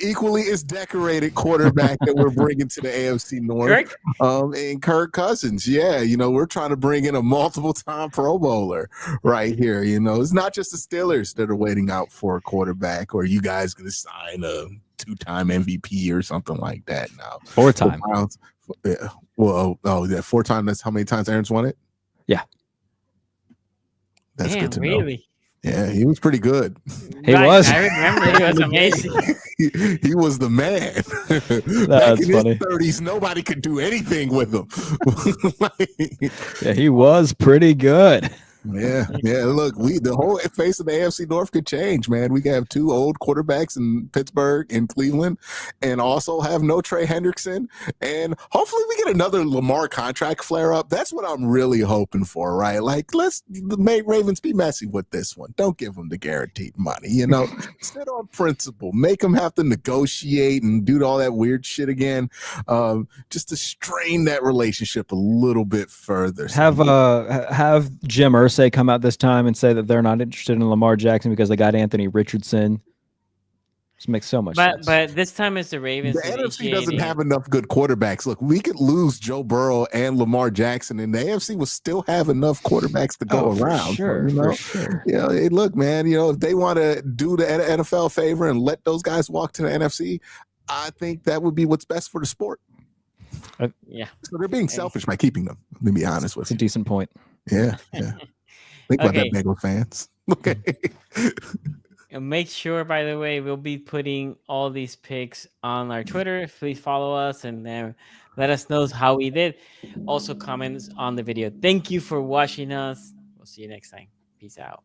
equally as decorated quarterback that we're bringing to the AFC North, and Kirk Cousins. Yeah, we're trying to bring in a multiple-time Pro Bowler right here. It's not just the Steelers that are waiting out for a quarterback, or you guys going to sign a 2-time MVP or something like that. Now, 4-time. Yeah. Well, 4-time. That's how many times Aaron's won it. Yeah, that's good to really? know. Yeah, he was pretty good. He was. I remember he was amazing. He was the man. That's in funny. his 30s, nobody could do anything with him. Yeah, he was pretty good. Yeah. Look, the whole face of the AFC North could change, man. We could have two old quarterbacks in Pittsburgh and Cleveland, and also have no Trey Hendrickson. And hopefully, we get another Lamar contract flare up. That's what I'm really hoping for, right? Like, let's make Ravens be messy with this one. Don't give them the guaranteed money. Sit on principle. Make them have to negotiate and do all that weird shit again, just to strain that relationship a little bit further. Have Jim Irsay come out this time and say that they're not interested in Lamar Jackson because they got Anthony Richardson. This makes so much sense. But this time it's the Ravens. The NFC doesn't have enough good quarterbacks. Look, we could lose Joe Burrow and Lamar Jackson, and the AFC will still have enough quarterbacks to go around. For sure. Look, man, if they want to do the NFL a favor and let those guys walk to the NFC, I think that would be what's best for the sport. So they're being selfish by keeping them, to be honest with you. It's a decent point. Yeah. Think about that, Bengals fans. Okay. And make sure, by the way, we'll be putting all these picks on our Twitter. Please follow us and then let us know how we did. Also, comments on the video. Thank you for watching us. We'll see you next time. Peace out.